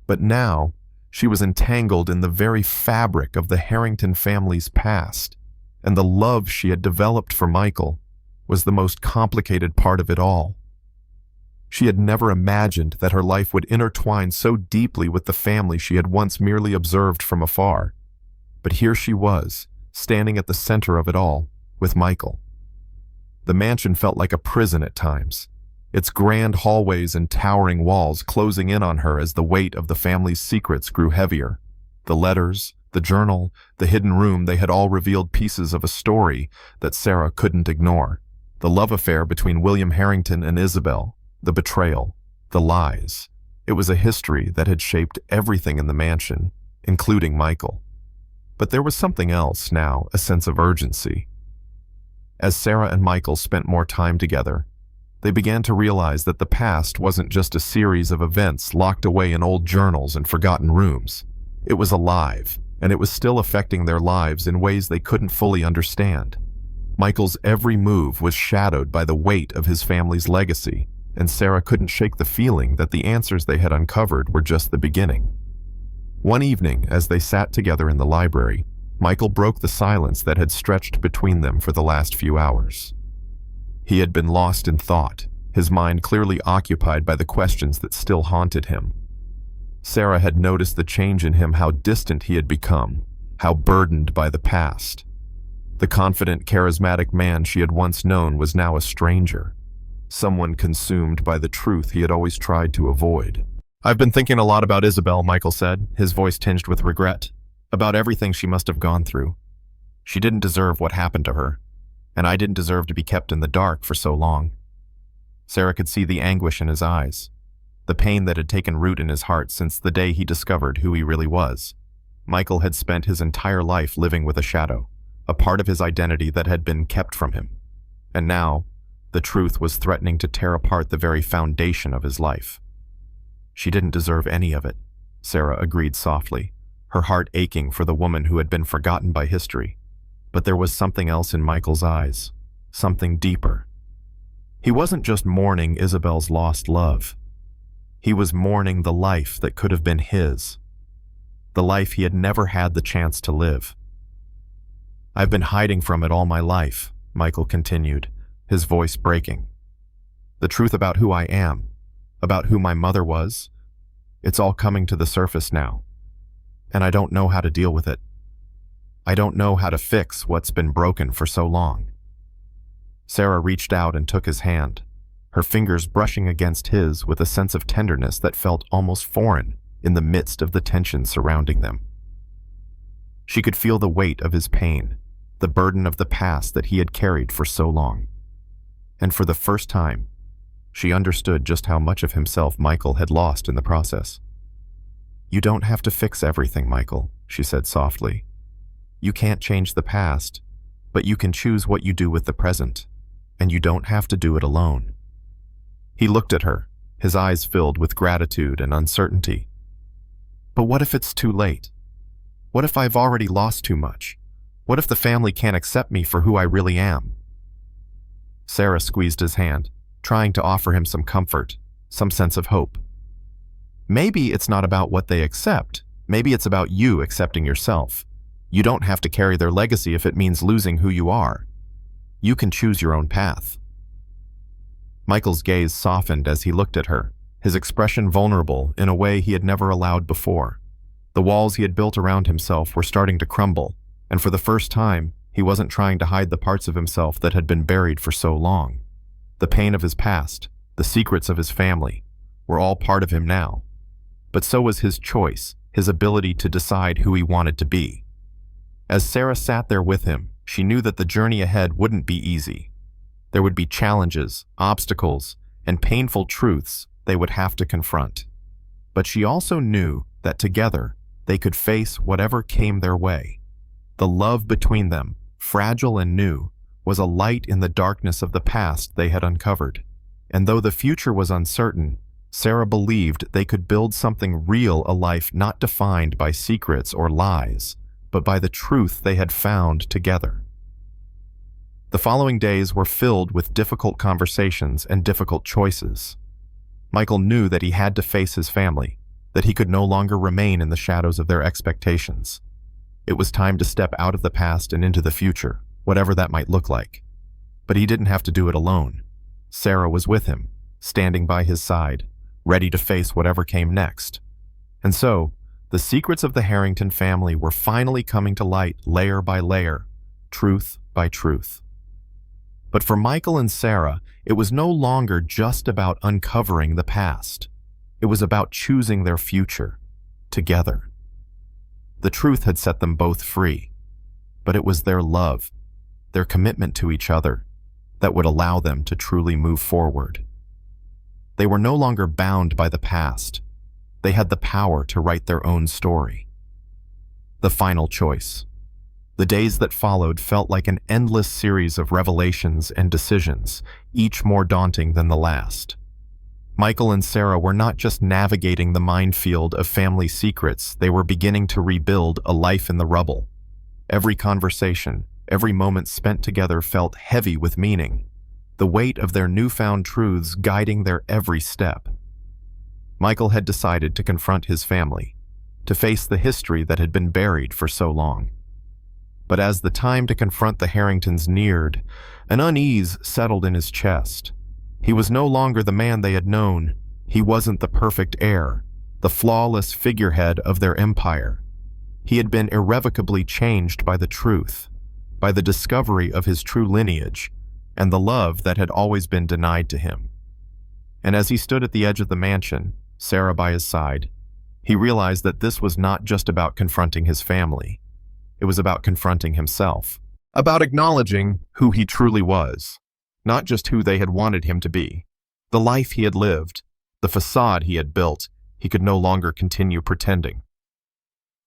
But now, she was entangled in the very fabric of the Harrington family's past, and the love she had developed for Michael was the most complicated part of it all. She had never imagined that her life would intertwine so deeply with the family she had once merely observed from afar. But here she was, standing at the center of it all, with Michael. The mansion felt like a prison at times, its grand hallways and towering walls closing in on her as the weight of the family's secrets grew heavier. The letters, the journal, the hidden room, they had all revealed pieces of a story that Sarah couldn't ignore. The love affair between William Harrington and Isabel, the betrayal, the lies. It was a history that had shaped everything in the mansion, including Michael. But there was something else now, a sense of urgency. As Sarah and Michael spent more time together, they began to realize that the past wasn't just a series of events locked away in old journals and forgotten rooms. It was alive, and it was still affecting their lives in ways they couldn't fully understand. Michael's every move was shadowed by the weight of his family's legacy, and Sarah couldn't shake the feeling that the answers they had uncovered were just the beginning. One evening, as they sat together in the library, Michael broke the silence that had stretched between them for the last few hours. He had been lost in thought, his mind clearly occupied by the questions that still haunted him. Sarah had noticed the change in him, how distant he had become, how burdened by the past. The confident, charismatic man she had once known was now a stranger, someone consumed by the truth he had always tried to avoid. "I've been thinking a lot about Isabel," Michael said, his voice tinged with regret, "about everything she must have gone through. She didn't deserve what happened to her, and I didn't deserve to be kept in the dark for so long." Sarah could see the anguish in his eyes, the pain that had taken root in his heart since the day he discovered who he really was. Michael had spent his entire life living with a shadow, a part of his identity that had been kept from him. And now, the truth was threatening to tear apart the very foundation of his life. "She didn't deserve any of it," Sarah agreed softly, her heart aching for the woman who had been forgotten by history. But there was something else in Michael's eyes, something deeper. He wasn't just mourning Isabel's lost love. He was mourning the life that could have been his, the life he had never had the chance to live. "I've been hiding from it all my life," Michael continued, his voice breaking. "The truth about who I am, about who my mother was, it's all coming to the surface now. And I don't know how to deal with it. I don't know how to fix what's been broken for so long." Sarah reached out and took his hand, her fingers brushing against his with a sense of tenderness that felt almost foreign in the midst of the tension surrounding them. She could feel the weight of his pain, the burden of the past that he had carried for so long. And for the first time, she understood just how much of himself Michael had lost in the process. "You don't have to fix everything, Michael," she said softly. "You can't change the past, but you can choose what you do with the present, and you don't have to do it alone." He looked at her, his eyes filled with gratitude and uncertainty. "But what if it's too late? What if I've already lost too much? What if the family can't accept me for who I really am?" Sarah squeezed his hand, trying to offer him some comfort, some sense of hope. "Maybe it's not about what they accept. Maybe it's about you accepting yourself. You don't have to carry their legacy if it means losing who you are. You can choose your own path." Michael's gaze softened as he looked at her, his expression vulnerable in a way he had never allowed before. The walls he had built around himself were starting to crumble, and for the first time, he wasn't trying to hide the parts of himself that had been buried for so long. The pain of his past, the secrets of his family, were all part of him now. But so was his choice, his ability to decide who he wanted to be. As Sarah sat there with him, She knew that the journey ahead wouldn't be easy. There would be challenges, obstacles, and painful truths they would have to confront. But she also knew that together they could face whatever came their way. The love between them, fragile and new, was a light in the darkness of the past they had uncovered. And though the future was uncertain, Sarah believed they could build something real, a life not defined by secrets or lies, but by the truth they had found together. The following days were filled with difficult conversations and difficult choices. Michael knew that he had to face his family, that he could no longer remain in the shadows of their expectations. It was time to step out of the past and into the future, whatever that might look like. But he didn't have to do it alone. Sarah was with him, standing by his side, ready to face whatever came next. And so, the secrets of the Harrington family were finally coming to light layer by layer, truth by truth. But for Michael and Sarah, it was no longer just about uncovering the past. It was about choosing their future, together. The truth had set them both free, but it was their love, their commitment to each other, that would allow them to truly move forward. They were no longer bound by the past. They had the power to write their own story. The final choice. The days that followed felt like an endless series of revelations and decisions, each more daunting than the last. Michael and Sarah were not just navigating the minefield of family secrets, they were beginning to rebuild a life in the rubble. Every conversation, every moment spent together felt heavy with meaning, the weight of their newfound truths guiding their every step. Michael had decided to confront his family, to face the history that had been buried for so long. But as the time to confront the Harringtons neared, an unease settled in his chest. He was no longer the man they had known. He wasn't the perfect heir, the flawless figurehead of their empire. He had been irrevocably changed by the truth, by the discovery of his true lineage, and the love that had always been denied to him. And as he stood at the edge of the mansion, Sarah by his side, he realized that this was not just about confronting his family. It was about confronting himself, about acknowledging who he truly was, not just who they had wanted him to be. The life he had lived, the facade he had built, he could no longer continue pretending.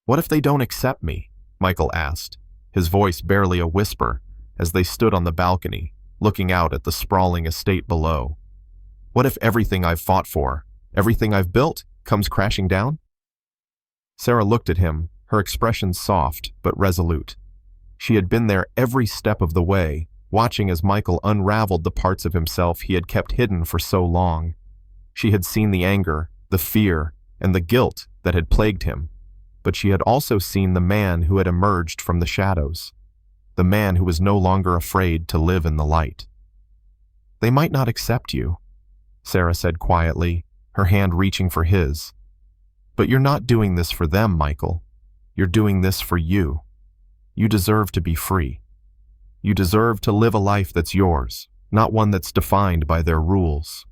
"What if they don't accept me?" Michael asked, his voice barely a whisper, as they stood on the balcony, looking out at the sprawling estate below. "What if everything I've fought for, everything I've built, comes crashing down?" Sarah looked at him, her expression soft but resolute. She had been there every step of the way, watching as Michael unraveled the parts of himself he had kept hidden for so long. She had seen the anger, the fear, and the guilt that had plagued him, but she had also seen the man who had emerged from the shadows, the man who was no longer afraid to live in the light. "They might not accept you," Sarah said quietly, her hand reaching for his. "But you're not doing this for them, Michael. You're doing this for you. You deserve to be free. You deserve to live a life that's yours, not one that's defined by their rules."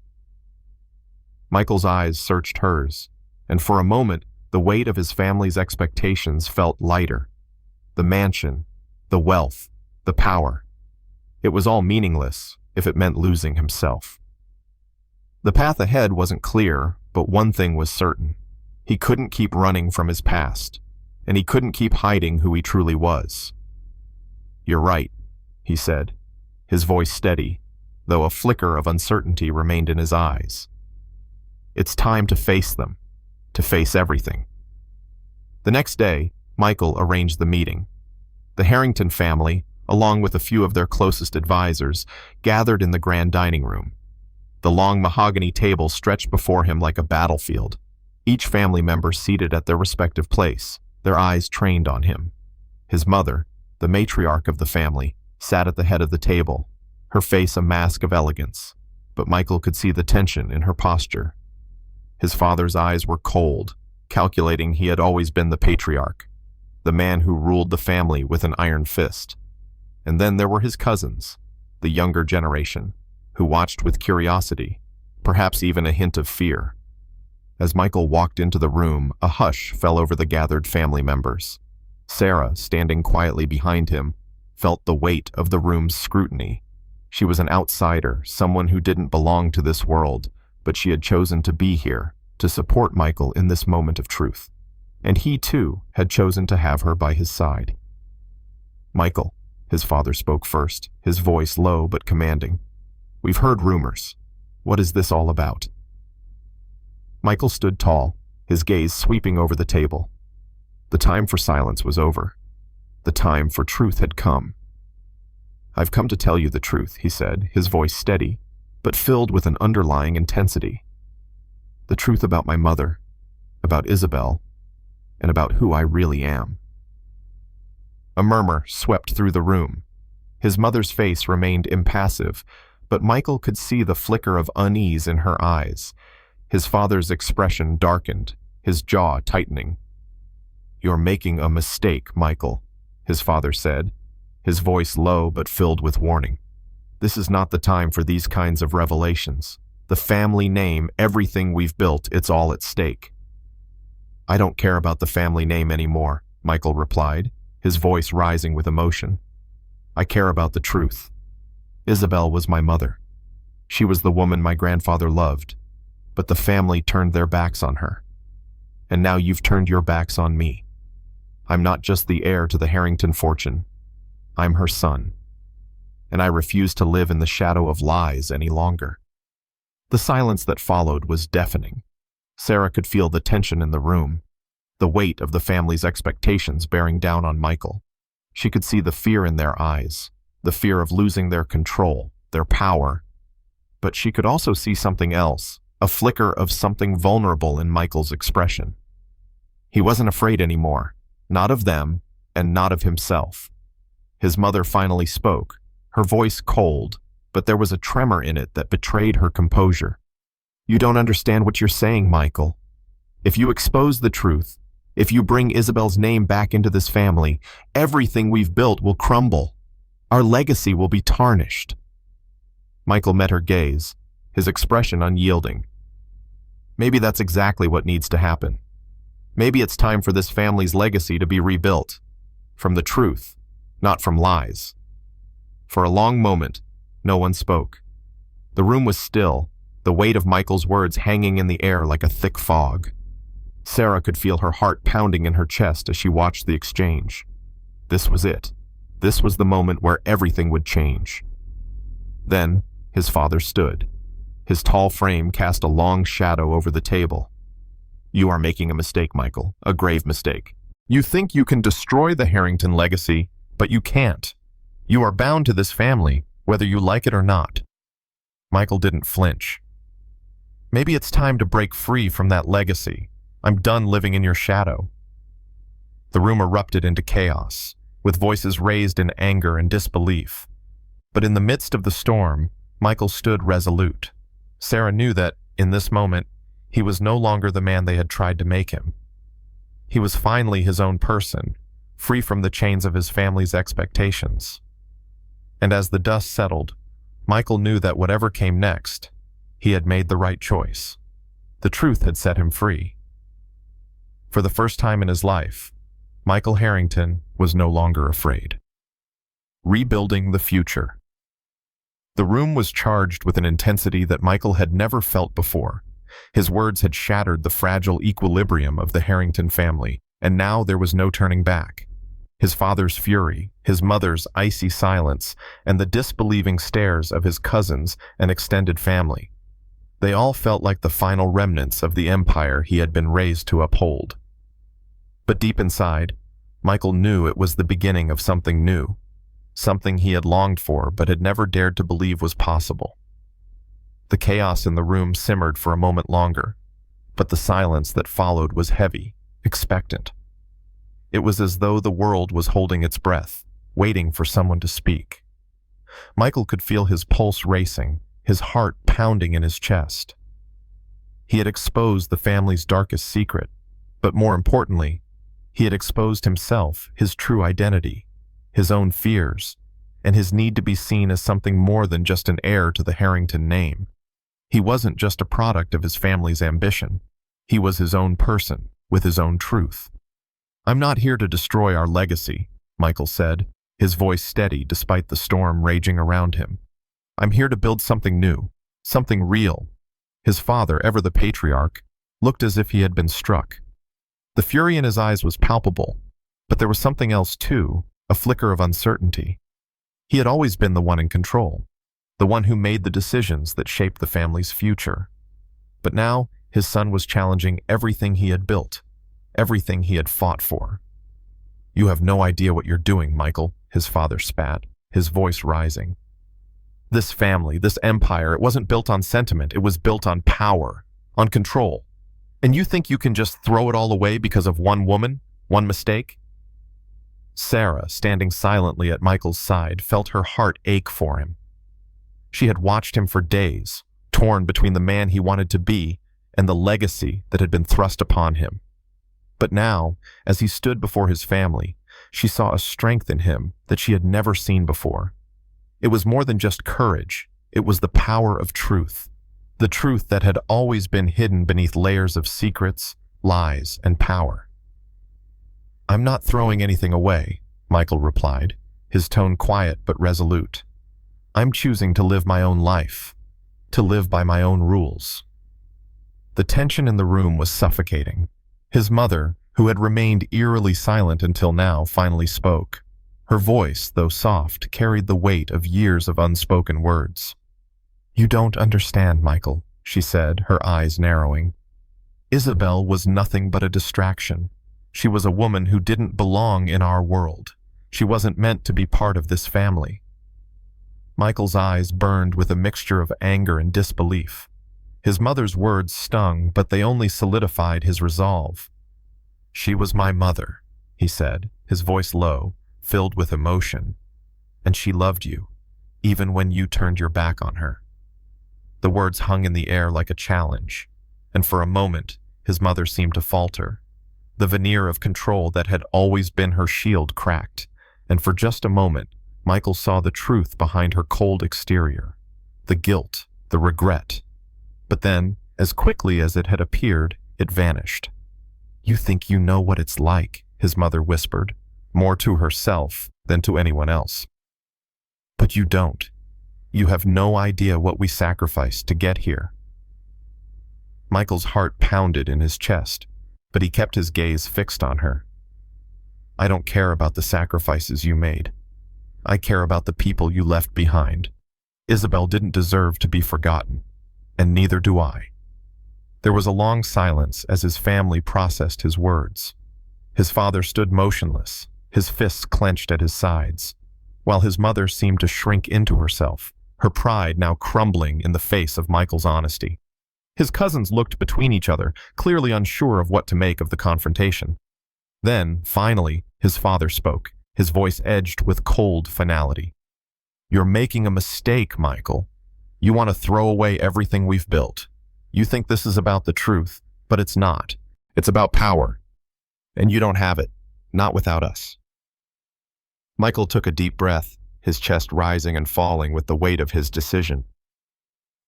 Michael's eyes searched hers, and for a moment, the weight of his family's expectations felt lighter. The mansion, the wealth, the power. It was all meaningless if it meant losing himself. The path ahead wasn't clear, but one thing was certain. He couldn't keep running from his past, and he couldn't keep hiding who he truly was. "You're right," he said, his voice steady, though a flicker of uncertainty remained in his eyes. "It's time to face them, to face everything." The next day, Michael arranged the meeting. The Harrington family, along with a few of their closest advisors, gathered in the grand dining room. The long mahogany table stretched before him like a battlefield, each family member seated at their respective place, their eyes trained on him. His mother, the matriarch of the family, sat at the head of the table, her face a mask of elegance, but Michael could see the tension in her posture. His father's eyes were cold, calculating he had always been the patriarch, the man who ruled the family with an iron fist. And then there were his cousins, the younger generation, who watched with curiosity, perhaps even a hint of fear. As Michael walked into the room, a hush fell over the gathered family members. Sarah, standing quietly behind him, felt the weight of the room's scrutiny. She was an outsider, someone who didn't belong to this world, but she had chosen to be here, to support Michael in this moment of truth. And he, too, had chosen to have her by his side. "Michael," his father spoke first, his voice low but commanding. "We've heard rumors. What is this all about?" Michael stood tall, his gaze sweeping over the table. The time for silence was over. The time for truth had come. "I've come to tell you the truth," he said, his voice steady, but filled with an underlying intensity. "The truth about my mother, about Isabel, and about who I really am." A murmur swept through the room. His mother's face remained impassive, but Michael could see the flicker of unease in her eyes. His father's expression darkened, his jaw tightening. "You're making a mistake, Michael," his father said, his voice low but filled with warning. "This is not the time for these kinds of revelations. The family name, everything we've built, it's all at stake." "I don't care about the family name anymore," Michael replied, his voice rising with emotion. "I care about the truth. Isabel was my mother. She was the woman my grandfather loved, but the family turned their backs on her. And now you've turned your backs on me. I'm not just the heir to the Harrington fortune. I'm her son. And I refuse to live in the shadow of lies any longer." The silence that followed was deafening. Sarah could feel the tension in the room, the weight of the family's expectations bearing down on Michael. She could see the fear in their eyes, the fear of losing their control, their power. But she could also see something else, a flicker of something vulnerable in Michael's expression. He wasn't afraid anymore, not of them, and not of himself. His mother finally spoke, her voice cold, but there was a tremor in it that betrayed her composure. "You don't understand what you're saying, Michael. If you expose the truth, if you bring Isabel's name back into this family, everything we've built will crumble. Our legacy will be tarnished." Michael met her gaze, his expression unyielding. "Maybe that's exactly what needs to happen. Maybe it's time for this family's legacy to be rebuilt. From the truth, not from lies." For a long moment, no one spoke. The room was still, the weight of Michael's words hanging in the air like a thick fog. Sarah could feel her heart pounding in her chest as she watched the exchange. This was it. This was the moment where everything would change. Then, his father stood. His tall frame cast a long shadow over the table. "You are making a mistake, Michael, a grave mistake. You think you can destroy the Harrington legacy, but you can't. You are bound to this family, whether you like it or not." Michael didn't flinch. "Maybe it's time to break free from that legacy. I'm done living in your shadow." The room erupted into chaos, with voices raised in anger and disbelief. But in the midst of the storm, Michael stood resolute. Sarah knew that, in this moment, he was no longer the man they had tried to make him. He was finally his own person, free from the chains of his family's expectations. And as the dust settled, Michael knew that whatever came next, he had made the right choice. The truth had set him free. For the first time in his life, Michael Harrington was no longer afraid. Rebuilding the future. The room was charged with an intensity that Michael had never felt before. His words had shattered the fragile equilibrium of the Harrington family, and now there was no turning back. His father's fury, his mother's icy silence, and the disbelieving stares of his cousins and extended family. They all felt like the final remnants of the empire he had been raised to uphold. But deep inside, Michael knew it was the beginning of something new, something he had longed for but had never dared to believe was possible. The chaos in the room simmered for a moment longer, but the silence that followed was heavy, expectant. It was as though the world was holding its breath, waiting for someone to speak. Michael could feel his pulse racing, his heart pounding in his chest. He had exposed the family's darkest secret, but more importantly, he had exposed himself, his true identity, his own fears, and his need to be seen as something more than just an heir to the Harrington name. He wasn't just a product of his family's ambition. He was his own person, with his own truth. "I'm not here to destroy our legacy," Michael said, his voice steady despite the storm raging around him. "I'm here to build something new, something real." His father, ever the patriarch, looked as if he had been struck. The fury in his eyes was palpable, but there was something else too, a flicker of uncertainty. He had always been the one in control, the one who made the decisions that shaped the family's future. But now, his son was challenging everything he had built, everything he had fought for. "You have no idea what you're doing, Michael," his father spat, his voice rising. "This family, this empire, it wasn't built on sentiment, it was built on power, on control. And you think you can just throw it all away because of one woman, one mistake?" Sarah, standing silently at Michael's side, felt her heart ache for him. She had watched him for days, torn between the man he wanted to be and the legacy that had been thrust upon him. But now, as he stood before his family, she saw a strength in him that she had never seen before. It was more than just courage, it was the power of truth, the truth that had always been hidden beneath layers of secrets, lies, and power. "I'm not throwing anything away," Michael replied, his tone quiet but resolute. "I'm choosing to live my own life, to live by my own rules." The tension in the room was suffocating. His mother, who had remained eerily silent until now, finally spoke. Her voice, though soft, carried the weight of years of unspoken words. "You don't understand, Michael," she said, her eyes narrowing. "Isabel was nothing but a distraction. She was a woman who didn't belong in our world. She wasn't meant to be part of this family." Michael's eyes burned with a mixture of anger and disbelief. His mother's words stung, but they only solidified his resolve. "She was my mother," he said, his voice low, filled with emotion. "And she loved you, even when you turned your back on her." The words hung in the air like a challenge, and for a moment, his mother seemed to falter. The veneer of control that had always been her shield cracked, and for just a moment, Michael saw the truth behind her cold exterior, the guilt, the regret. But then, as quickly as it had appeared, it vanished. "You think you know what it's like," his mother whispered, more to herself than to anyone else. "But you don't. You have no idea what we sacrificed to get here." Michael's heart pounded in his chest, but he kept his gaze fixed on her. "I don't care about the sacrifices you made. I care about the people you left behind. Isabel didn't deserve to be forgotten, and neither do I." There was a long silence as his family processed his words. His father stood motionless, his fists clenched at his sides, while his mother seemed to shrink into herself, her pride now crumbling in the face of Michael's honesty. His cousins looked between each other, clearly unsure of what to make of the confrontation. Then, finally, his father spoke, his voice edged with cold finality. "You're making a mistake, Michael. You want to throw away everything we've built. You think this is about the truth, but it's not. It's about power. And you don't have it, not without us." Michael took a deep breath, his chest rising and falling with the weight of his decision.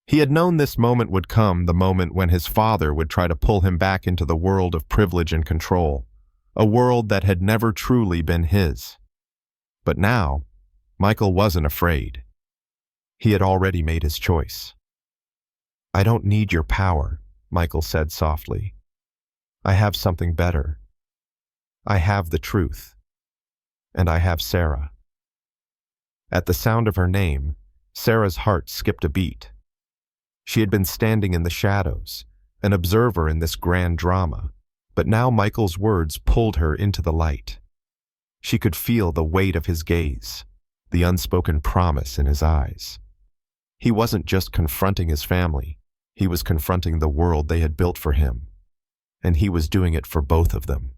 He had known this moment would come, the moment when his father would try to pull him back into the world of privilege and control, a world that had never truly been his. But now, Michael wasn't afraid. He had already made his choice. "I don't need your power," Michael said softly. "I have something better. I have the truth. And I have Sarah." At the sound of her name, Sarah's heart skipped a beat. She had been standing in the shadows, an observer in this grand drama, but now Michael's words pulled her into the light. She could feel the weight of his gaze, the unspoken promise in his eyes. He wasn't just confronting his family, he was confronting the world they had built for him, and he was doing it for both of them.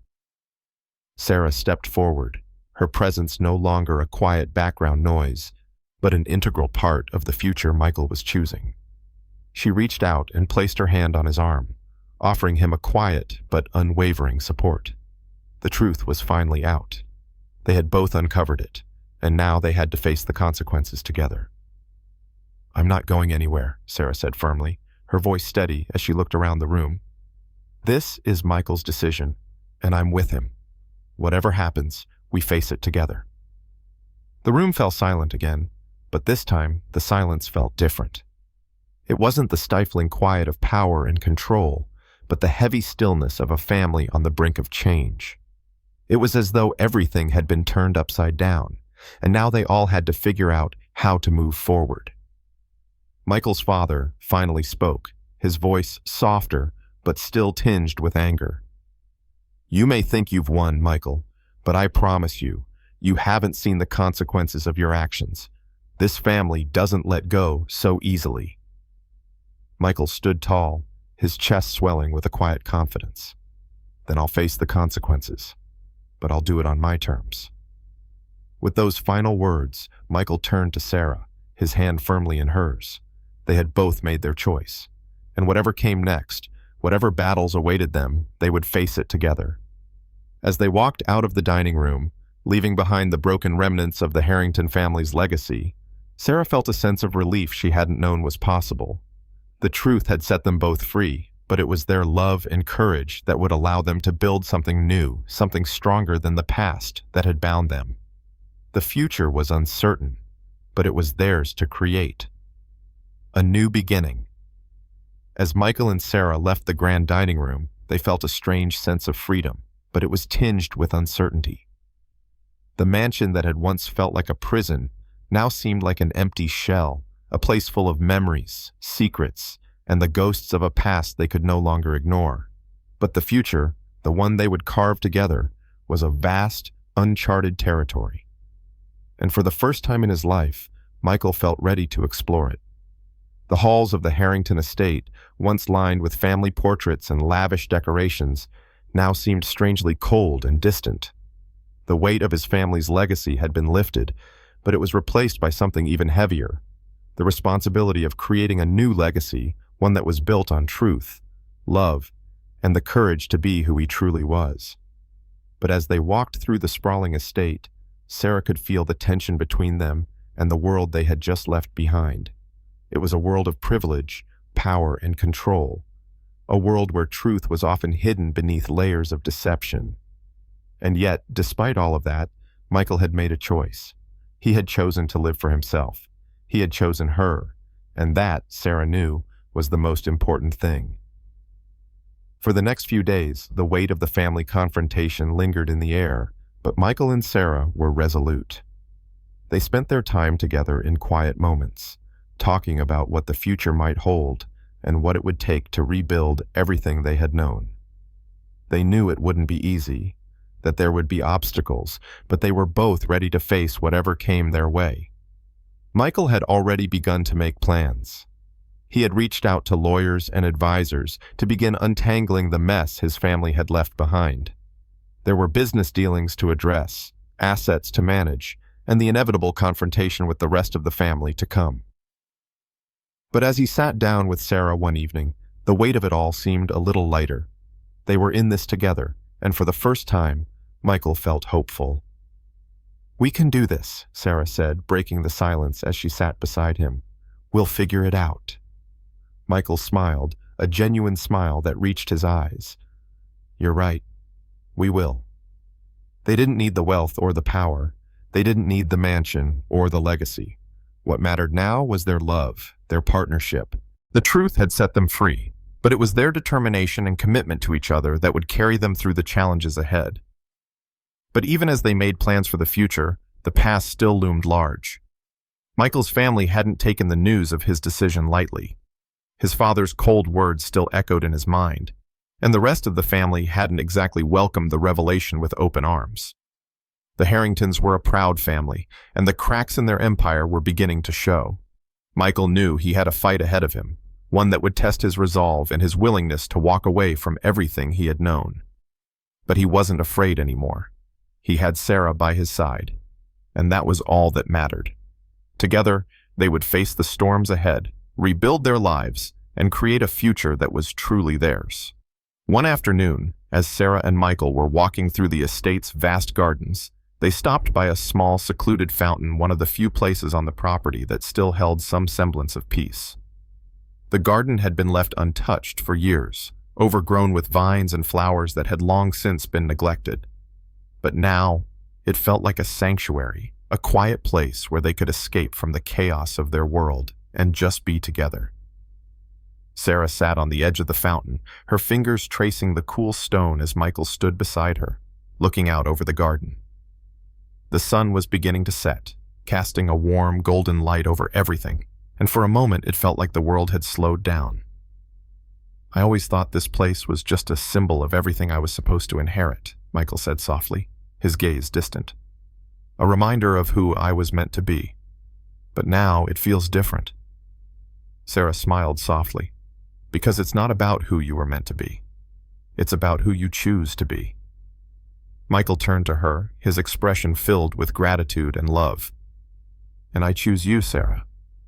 Sarah stepped forward, her presence no longer a quiet background noise, but an integral part of the future Michael was choosing. She reached out and placed her hand on his arm, offering him a quiet but unwavering support. The truth was finally out. They had both uncovered it, and now they had to face the consequences together. "I'm not going anywhere," Sarah said firmly, her voice steady as she looked around the room. "This is Michael's decision, and I'm with him. Whatever happens, we face it together." The room fell silent again, but this time the silence felt different. It wasn't the stifling quiet of power and control, but the heavy stillness of a family on the brink of change. It was as though everything had been turned upside down, and now they all had to figure out how to move forward. Michael's father finally spoke, his voice softer but still tinged with anger. "You may think you've won, Michael, but I promise you, you haven't seen the consequences of your actions. This family doesn't let go so easily." Michael stood tall, his chest swelling with a quiet confidence. "Then I'll face the consequences, but I'll do it on my terms." With those final words, Michael turned to Sarah, his hand firmly in hers. They had both made their choice, and whatever came next, whatever battles awaited them, they would face it together. As they walked out of the dining room, leaving behind the broken remnants of the Harrington family's legacy, Sarah felt a sense of relief she hadn't known was possible. The truth had set them both free, but it was their love and courage that would allow them to build something new, something stronger than the past that had bound them. The future was uncertain, but it was theirs to create. A new beginning. As Michael and Sarah left the grand dining room, they felt a strange sense of freedom, but it was tinged with uncertainty. The mansion that had once felt like a prison now seemed like an empty shell, a place full of memories, secrets, and the ghosts of a past they could no longer ignore. But the future, the one they would carve together, was a vast, uncharted territory. And for the first time in his life, Michael felt ready to explore it. The halls of the Harrington estate, once lined with family portraits and lavish decorations, now seemed strangely cold and distant. The weight of his family's legacy had been lifted, but it was replaced by something even heavier: the responsibility of creating a new legacy, one that was built on truth, love, and the courage to be who he truly was. But as they walked through the sprawling estate, Sarah could feel the tension between them and the world they had just left behind. It was a world of privilege, power, and control, a world where truth was often hidden beneath layers of deception. And yet, despite all of that, Michael had made a choice. He had chosen to live for himself. He had chosen her, and that, Sarah knew, was the most important thing. For the next few days, the weight of the family confrontation lingered in the air, but Michael and Sarah were resolute. They spent their time together in quiet moments, talking about what the future might hold and what it would take to rebuild everything they had known. They knew it wouldn't be easy, that there would be obstacles, but they were both ready to face whatever came their way. Michael had already begun to make plans. He had reached out to lawyers and advisors to begin untangling the mess his family had left behind. There were business dealings to address, assets to manage, and the inevitable confrontation with the rest of the family to come. But as he sat down with Sarah one evening, the weight of it all seemed a little lighter. They were in this together, and for the first time, Michael felt hopeful. "We can do this," Sarah said, breaking the silence as she sat beside him. "We'll figure it out." Michael smiled, a genuine smile that reached his eyes. "You're right. We will." They didn't need the wealth or the power. They didn't need the mansion or the legacy. What mattered now was their love, their partnership. The truth had set them free, but it was their determination and commitment to each other that would carry them through the challenges ahead. But even as they made plans for the future, the past still loomed large. Michael's family hadn't taken the news of his decision lightly. His father's cold words still echoed in his mind, and the rest of the family hadn't exactly welcomed the revelation with open arms. The Harringtons were a proud family, and the cracks in their empire were beginning to show. Michael knew he had a fight ahead of him, one that would test his resolve and his willingness to walk away from everything he had known. But he wasn't afraid anymore. He had Sarah by his side, and that was all that mattered. Together, they would face the storms ahead, rebuild their lives, and create a future that was truly theirs. One afternoon, as Sarah and Michael were walking through the estate's vast gardens, they stopped by a small, secluded fountain, one of the few places on the property that still held some semblance of peace. The garden had been left untouched for years, overgrown with vines and flowers that had long since been neglected. But now, it felt like a sanctuary, a quiet place where they could escape from the chaos of their world and just be together. Sarah sat on the edge of the fountain, her fingers tracing the cool stone as Michael stood beside her, looking out over the garden. The sun was beginning to set, casting a warm, golden light over everything, and for a moment it felt like the world had slowed down. "I always thought this place was just a symbol of everything I was supposed to inherit," Michael said softly, his gaze distant. "A reminder of who I was meant to be. But now it feels different." Sarah smiled softly. "Because it's not about who you were meant to be. It's about who you choose to be." Michael turned to her, his expression filled with gratitude and love. "And I choose you, Sarah.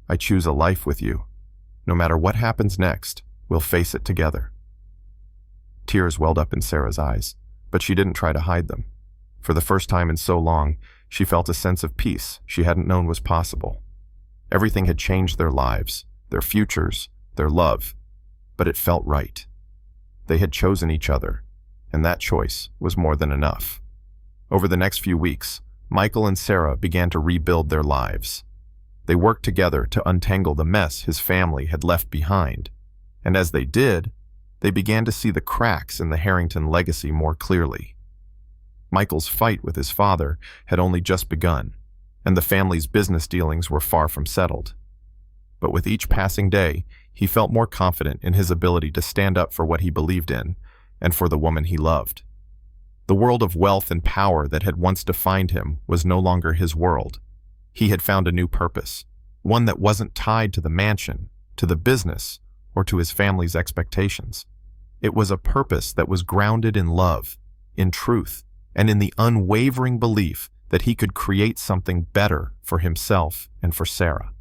I choose a life with you. No matter what happens next, we'll face it together." Tears welled up in Sarah's eyes, but she didn't try to hide them. For the first time in so long, she felt a sense of peace she hadn't known was possible. Everything had changed their lives, their futures, their love, but it felt right. They had chosen each other, and that choice was more than enough. Over the next few weeks, Michael and Sarah began to rebuild their lives. They worked together to untangle the mess his family had left behind, and as they did, they began to see the cracks in the Harrington legacy more clearly. Michael's fight with his father had only just begun, and the family's business dealings were far from settled. But with each passing day, he felt more confident in his ability to stand up for what he believed in and for the woman he loved. The world of wealth and power that had once defined him was no longer his world. He had found a new purpose, one that wasn't tied to the mansion, to the business, or to his family's expectations. It was a purpose that was grounded in love, in truth, and in the unwavering belief that he could create something better for himself and for Sarah.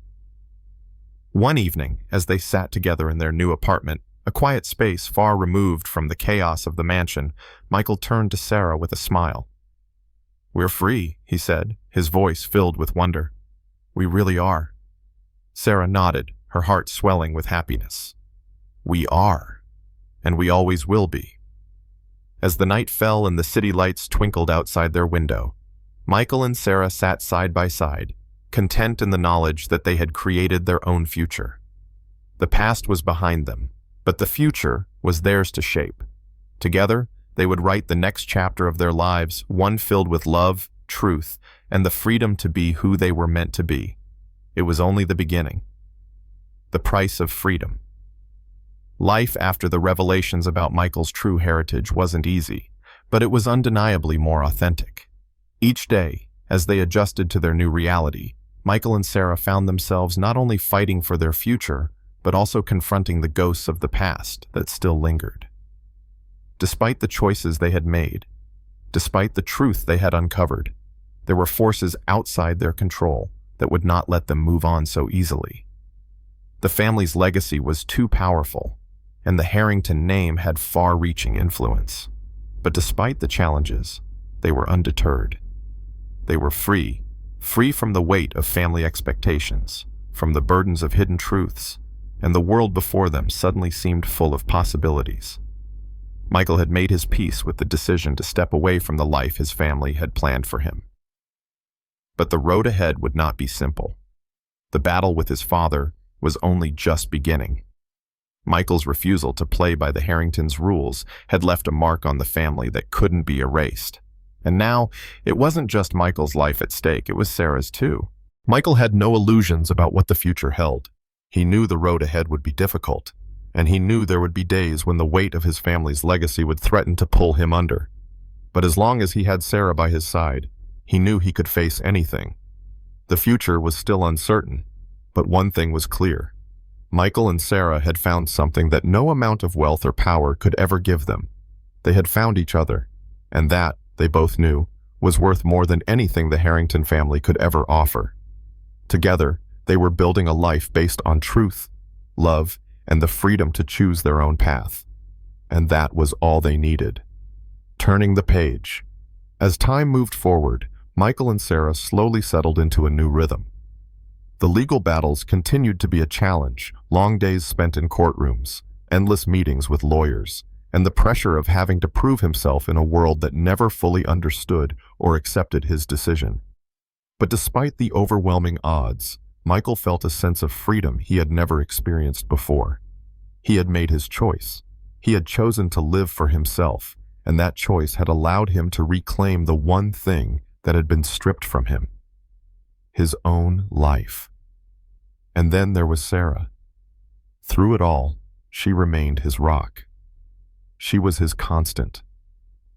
One evening, as they sat together in their new apartment, a quiet space far removed from the chaos of the mansion, Michael turned to Sarah with a smile. "We're free," he said, his voice filled with wonder. "We really are." Sarah nodded, her heart swelling with happiness. "We are, and we always will be." As the night fell and the city lights twinkled outside their window, Michael and Sarah sat side by side, content in the knowledge that they had created their own future. The past was behind them, but the future was theirs to shape. Together, they would write the next chapter of their lives, one filled with love, truth, and the freedom to be who they were meant to be. It was only the beginning. The price of freedom. Life after the revelations about Michael's true heritage wasn't easy, but it was undeniably more authentic. Each day, as they adjusted to their new reality, Michael and Sarah found themselves not only fighting for their future, but also confronting the ghosts of the past that still lingered. Despite the choices they had made, despite the truth they had uncovered, there were forces outside their control that would not let them move on so easily. The family's legacy was too powerful, and the Harrington name had far-reaching influence. But despite the challenges, they were undeterred. They were free from the weight of family expectations, from the burdens of hidden truths, and the world before them suddenly seemed full of possibilities. Michael had made his peace with the decision to step away from the life his family had planned for him. But the road ahead would not be simple. The battle with his father was only just beginning. Michael's refusal to play by the Harringtons' rules had left a mark on the family that couldn't be erased. And now, it wasn't just Michael's life at stake, it was Sarah's too. Michael had no illusions about what the future held. He knew the road ahead would be difficult, and he knew there would be days when the weight of his family's legacy would threaten to pull him under. But as long as he had Sarah by his side, he knew he could face anything. The future was still uncertain, but one thing was clear. Michael and Sarah had found something that no amount of wealth or power could ever give them. They had found each other, and that, they both knew, was worth more than anything the Harrington family could ever offer. Together, they were building a life based on truth, love, and the freedom to choose their own path. And that was all they needed. Turning the page. As time moved forward, Michael and Sarah slowly settled into a new rhythm. The legal battles continued to be a challenge, long days spent in courtrooms, endless meetings with lawyers, and the pressure of having to prove himself in a world that never fully understood or accepted his decision. But despite the overwhelming odds, Michael felt a sense of freedom he had never experienced before. He had made his choice. He had chosen to live for himself, and that choice had allowed him to reclaim the one thing that had been stripped from him: his own life. And then there was Sarah. Through it all, she remained his rock. She was his constant,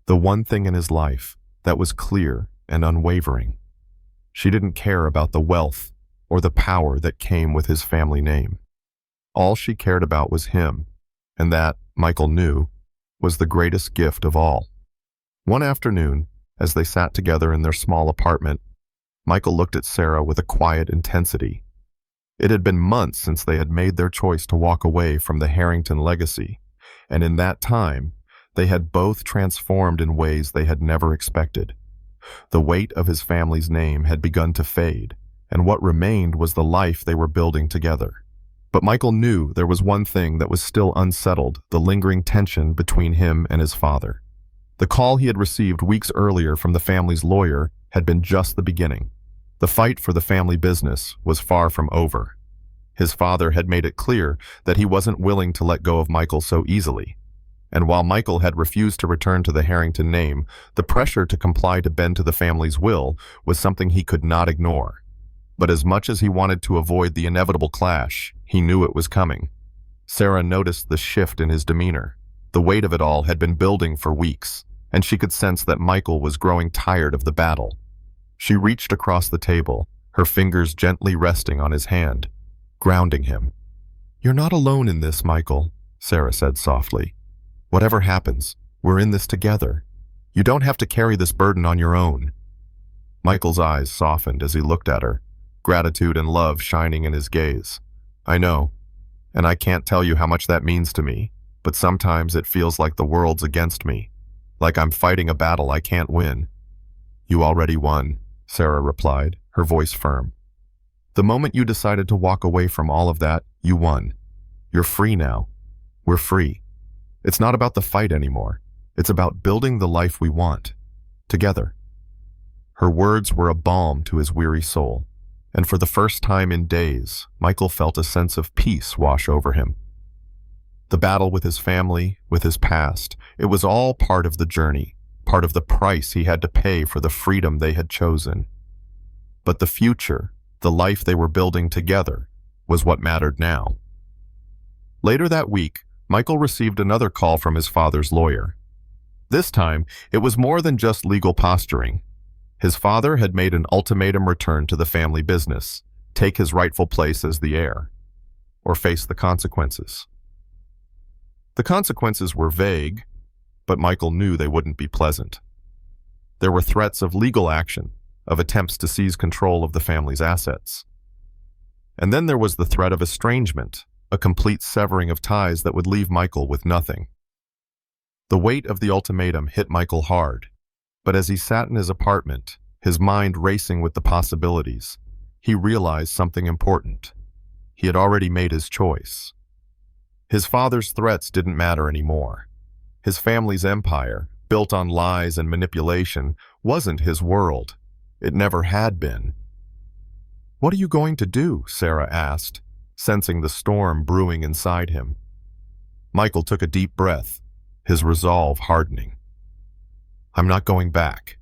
the one thing in his life that was clear and unwavering. She didn't care about the wealth or the power that came with his family name. All she cared about was him, and that, Michael knew, was the greatest gift of all. One afternoon, as they sat together in their small apartment, Michael looked at Sarah with a quiet intensity. It had been months since they had made their choice to walk away from the Harrington legacy, and in that time, they had both transformed in ways they had never expected. The weight of his family's name had begun to fade, and what remained was the life they were building together. But Michael knew there was one thing that was still unsettled: the lingering tension between him and his father. The call he had received weeks earlier from the family's lawyer had been just the beginning. The fight for the family business was far from over. His father had made it clear that he wasn't willing to let go of Michael so easily. And while Michael had refused to return to the Harrington name, the pressure to comply to bend to the family's will was something he could not ignore. But as much as he wanted to avoid the inevitable clash, he knew it was coming. Sarah noticed the shift in his demeanor. The weight of it all had been building for weeks, and she could sense that Michael was growing tired of the battle. She reached across the table, her fingers gently resting on his hand, grounding him. "You're not alone in this, Michael," Sarah said softly. "Whatever happens, we're in this together. You don't have to carry this burden on your own." Michael's eyes softened as he looked at her, gratitude and love shining in his gaze. "I know, and I can't tell you how much that means to me, but sometimes it feels like the world's against me, like I'm fighting a battle I can't win." "You already won," Sarah replied, her voice firm. "The moment you decided to walk away from all of that, you won. You're free now. We're free. It's not about the fight anymore. It's about building the life we want, together." Her words were a balm to his weary soul, and for the first time in days, Michael felt a sense of peace wash over him. The battle with his family, with his past, it was all part of the journey, part of the price he had to pay for the freedom they had chosen. But the future, the life they were building together, was what mattered now. Later that week, Michael received another call from his father's lawyer. This time, it was more than just legal posturing. His father had made an ultimatum return to the family business, take his rightful place as the heir, or face the consequences. The consequences were vague, but Michael knew they wouldn't be pleasant. There were threats of legal action, of attempts to seize control of the family's assets. And then there was the threat of estrangement, a complete severing of ties that would leave Michael with nothing. The weight of the ultimatum hit Michael hard, but as he sat in his apartment, his mind racing with the possibilities, he realized something important. He had already made his choice. His father's threats didn't matter anymore. His family's empire, built on lies and manipulation, wasn't his world. It never had been. "What are you going to do?" Sarah asked, sensing the storm brewing inside him. Michael took a deep breath, his resolve hardening. "I'm not going back.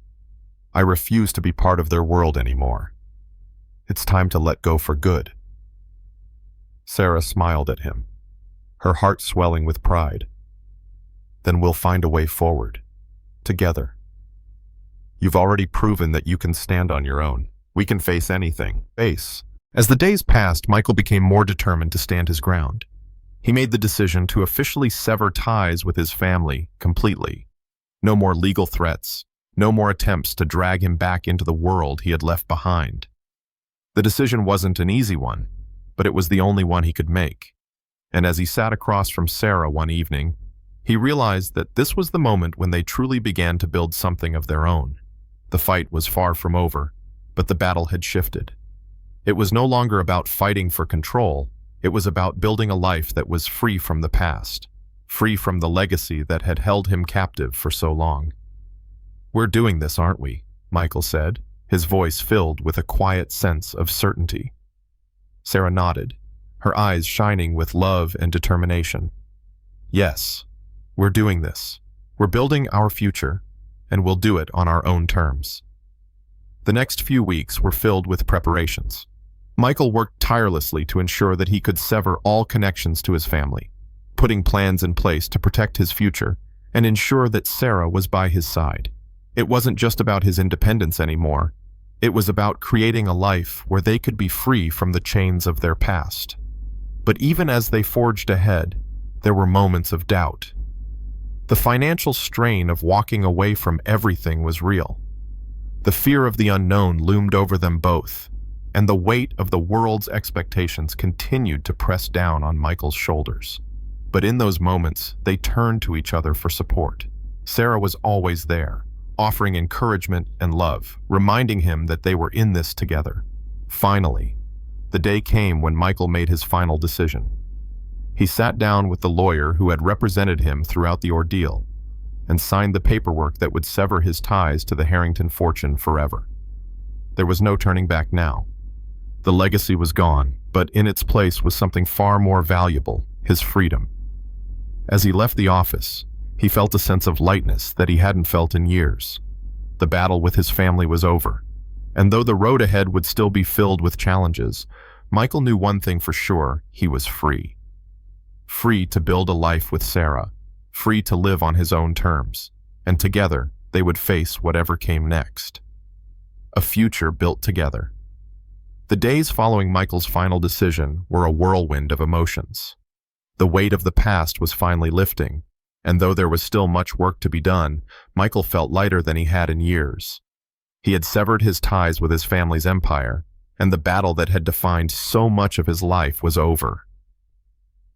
I refuse to be part of their world anymore. It's time to let go for good." Sarah smiled at him, her heart swelling with pride. "Then we'll find a way forward, together. You've already proven that you can stand on your own. We can face anything." As the days passed, Michael became more determined to stand his ground. He made the decision to officially sever ties with his family completely. No more legal threats, no more attempts to drag him back into the world he had left behind. The decision wasn't an easy one, but it was the only one he could make. And as he sat across from Sarah one evening, he realized that this was the moment when they truly began to build something of their own. The fight was far from over, but the battle had shifted. It was no longer about fighting for control. It was about building a life that was free from the past, free from the legacy that had held him captive for so long. "We're doing this, aren't we?" Michael said, his voice filled with a quiet sense of certainty. Sarah nodded, her eyes shining with love and determination. Yes, we're doing this. We're building our future, and we'll do it on our own terms. The next few weeks were filled with preparations. Michael worked tirelessly to ensure that he could sever all connections to his family, putting plans in place to protect his future and ensure that Sarah was by his side. It wasn't just about his independence anymore. It was about creating a life where they could be free from the chains of their past. But even as they forged ahead, there were moments of doubt. The financial strain of walking away from everything was real. The fear of the unknown loomed over them both, and the weight of the world's expectations continued to press down on Michael's shoulders. But in those moments, they turned to each other for support. Sarah was always there, offering encouragement and love, reminding him that they were in this together. Finally, the day came when Michael made his final decision. He sat down with the lawyer who had represented him throughout the ordeal and signed the paperwork that would sever his ties to the Harrington fortune forever. There was no turning back now. The legacy was gone, but in its place was something far more valuable, his freedom. As he left the office, he felt a sense of lightness that he hadn't felt in years. The battle with his family was over, and though the road ahead would still be filled with challenges, Michael knew one thing for sure: he was free. Free to build a life with Sarah, free to live on his own terms, and together they would face whatever came next. A future built together. The days following Michael's final decision were a whirlwind of emotions. The weight of the past was finally lifting, and though there was still much work to be done, Michael felt lighter than he had in years. He had severed his ties with his family's empire, and the battle that had defined so much of his life was over.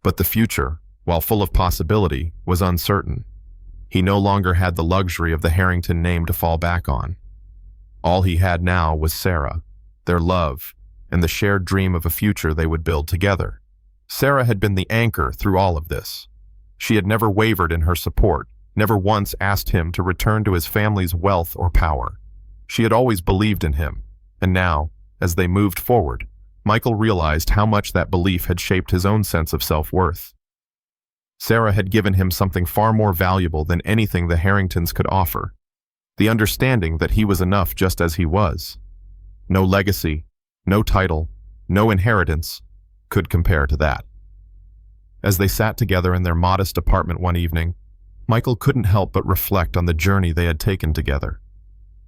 But the future, while full of possibility, was uncertain. He no longer had the luxury of the Harrington name to fall back on. All he had now was Sarah, their love, and the shared dream of a future they would build together. Sarah had been the anchor through all of this. She had never wavered in her support, never once asked him to return to his family's wealth or power. She had always believed in him, and now, as they moved forward, Michael realized how much that belief had shaped his own sense of self-worth. Sarah had given him something far more valuable than anything the Harringtons could offer: the understanding that he was enough just as he was. No legacy, no title, no inheritance could compare to that. As they sat together in their modest apartment one evening, Michael couldn't help but reflect on the journey they had taken together.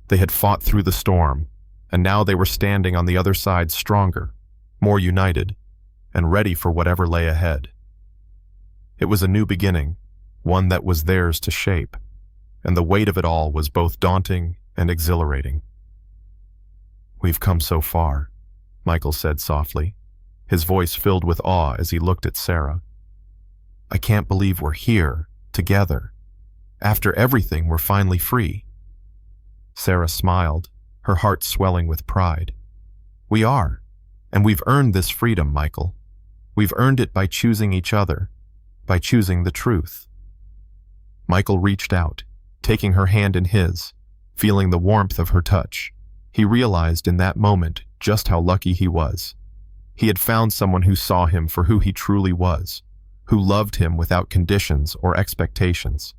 They had fought through the storm, and now they were standing on the other side stronger, more united, and ready for whatever lay ahead. It was a new beginning, one that was theirs to shape, and the weight of it all was both daunting and exhilarating. "We've come so far," Michael said softly, his voice filled with awe as he looked at Sarah. "I can't believe we're here, together. After everything, we're finally free." Sarah smiled, her heart swelling with pride. "We are, and we've earned this freedom, Michael. We've earned it by choosing each other, by choosing the truth." Michael reached out, taking her hand in his, feeling the warmth of her touch. He realized in that moment just how lucky he was. He had found someone who saw him for who he truly was, who loved him without conditions or expectations.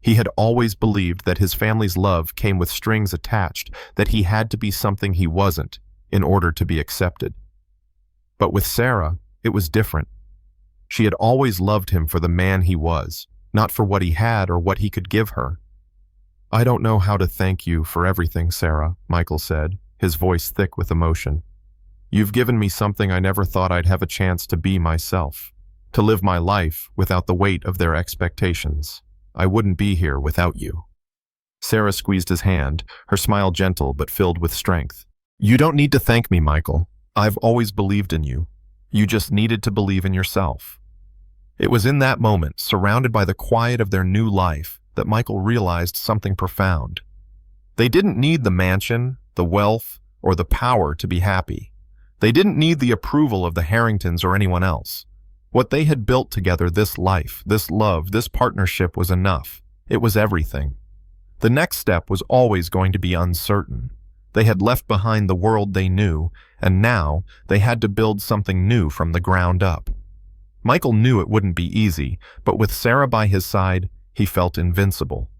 He had always believed that his family's love came with strings attached, that he had to be something he wasn't in order to be accepted. But with Sarah, it was different. She had always loved him for the man he was, not for what he had or what he could give her. "I don't know how to thank you for everything, Sarah," Michael said, his voice thick with emotion. "You've given me something I never thought I'd have a chance to be myself, to live my life without the weight of their expectations. I wouldn't be here without you." Sarah squeezed his hand, her smile gentle but filled with strength. "You don't need to thank me, Michael. I've always believed in you. You just needed to believe in yourself." It was in that moment, surrounded by the quiet of their new life, that Michael realized something profound. They didn't need the mansion, the wealth, or the power to be happy. They didn't need the approval of the Harringtons or anyone else. What they had built together, this life, this love, this partnership, was enough. It was everything. The next step was always going to be uncertain. They had left behind the world they knew, and now they had to build something new from the ground up. Michael knew it wouldn't be easy, but with Sarah by his side, he felt invincible.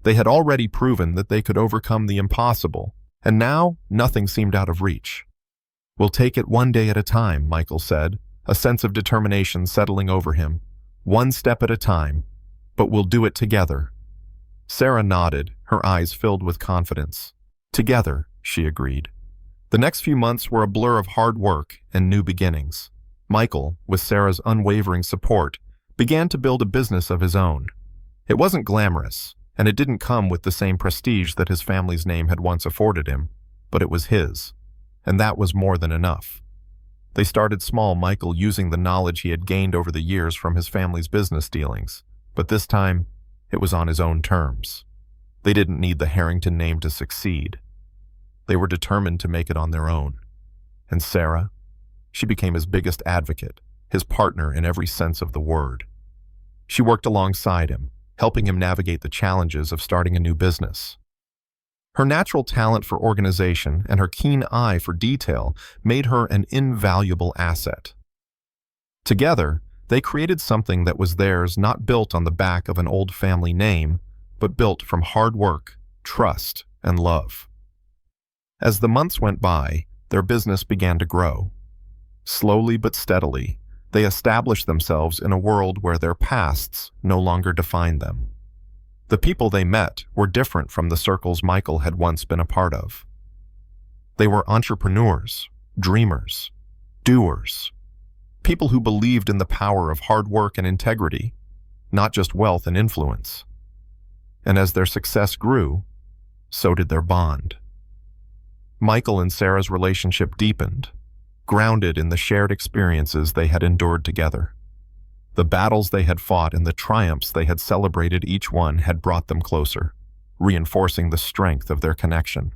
They had already proven that they could overcome the impossible, and now nothing seemed out of reach. "We'll take it one day at a time," Michael said, a sense of determination settling over him. "One step at a time, but we'll do it together." Sarah nodded, her eyes filled with confidence. "Together," she agreed. The next few months were a blur of hard work and new beginnings. Michael, with Sarah's unwavering support, began to build a business of his own. It wasn't glamorous, and it didn't come with the same prestige that his family's name had once afforded him, but it was his, and that was more than enough. They started small, Michael using the knowledge he had gained over the years from his family's business dealings, but this time, it was on his own terms. They didn't need the Harrington name to succeed. They were determined to make it on their own. And Sarah? She became his biggest advocate, his partner in every sense of the word. She worked alongside him, helping him navigate the challenges of starting a new business. Her natural talent for organization and her keen eye for detail made her an invaluable asset. Together, they created something that was theirs, not built on the back of an old family name, but built from hard work, trust, and love. As the months went by, their business began to grow. Slowly but steadily, they established themselves in a world where their pasts no longer defined them. The people they met were different from the circles Michael had once been a part of. They were entrepreneurs, dreamers, doers, people who believed in the power of hard work and integrity, not just wealth and influence. And as their success grew, so did their bond. Michael and Sarah's relationship deepened, grounded in the shared experiences they had endured together. The battles they had fought and the triumphs they had celebrated, each one had brought them closer, reinforcing the strength of their connection.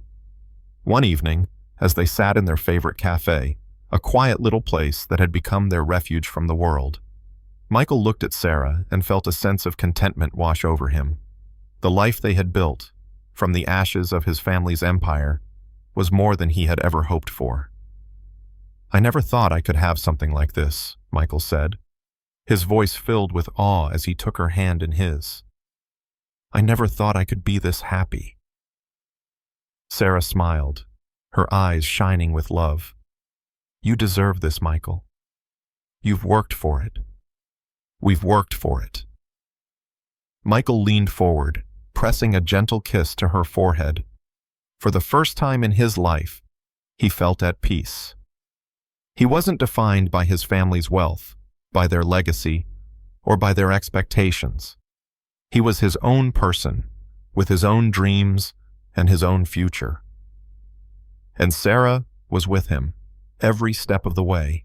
One evening, as they sat in their favorite cafe, a quiet little place that had become their refuge from the world, Michael looked at Sarah and felt a sense of contentment wash over him. The life they had built, from the ashes of his family's empire, was more than he had ever hoped for. "I never thought I could have something like this," Michael said, his voice filled with awe as he took her hand in his. "I never thought I could be this happy." Sarah smiled, her eyes shining with love. "You deserve this, Michael. You've worked for it. We've worked for it." Michael leaned forward, pressing a gentle kiss to her forehead. For the first time in his life, he felt at peace. He wasn't defined by his family's wealth, by their legacy, or by their expectations. He was his own person, with his own dreams and his own future. And Sarah was with him, every step of the way.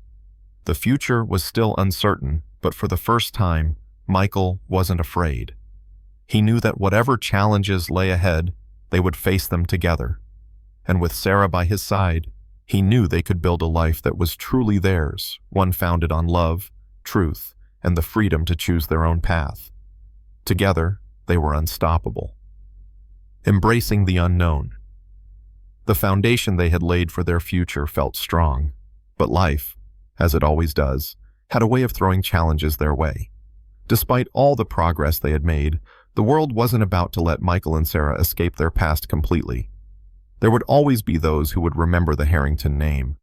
The future was still uncertain, but for the first time, Michael wasn't afraid. He knew that whatever challenges lay ahead, they would face them together. And with Sarah by his side, he knew they could build a life that was truly theirs, one founded on love, truth, and the freedom to choose their own path. Together, they were unstoppable. Embracing the unknown. The foundation they had laid for their future felt strong, but life, as it always does, had a way of throwing challenges their way. Despite all the progress they had made, the world wasn't about to let Michael and Sarah escape their past completely. There would always be those who would remember the Harrington name,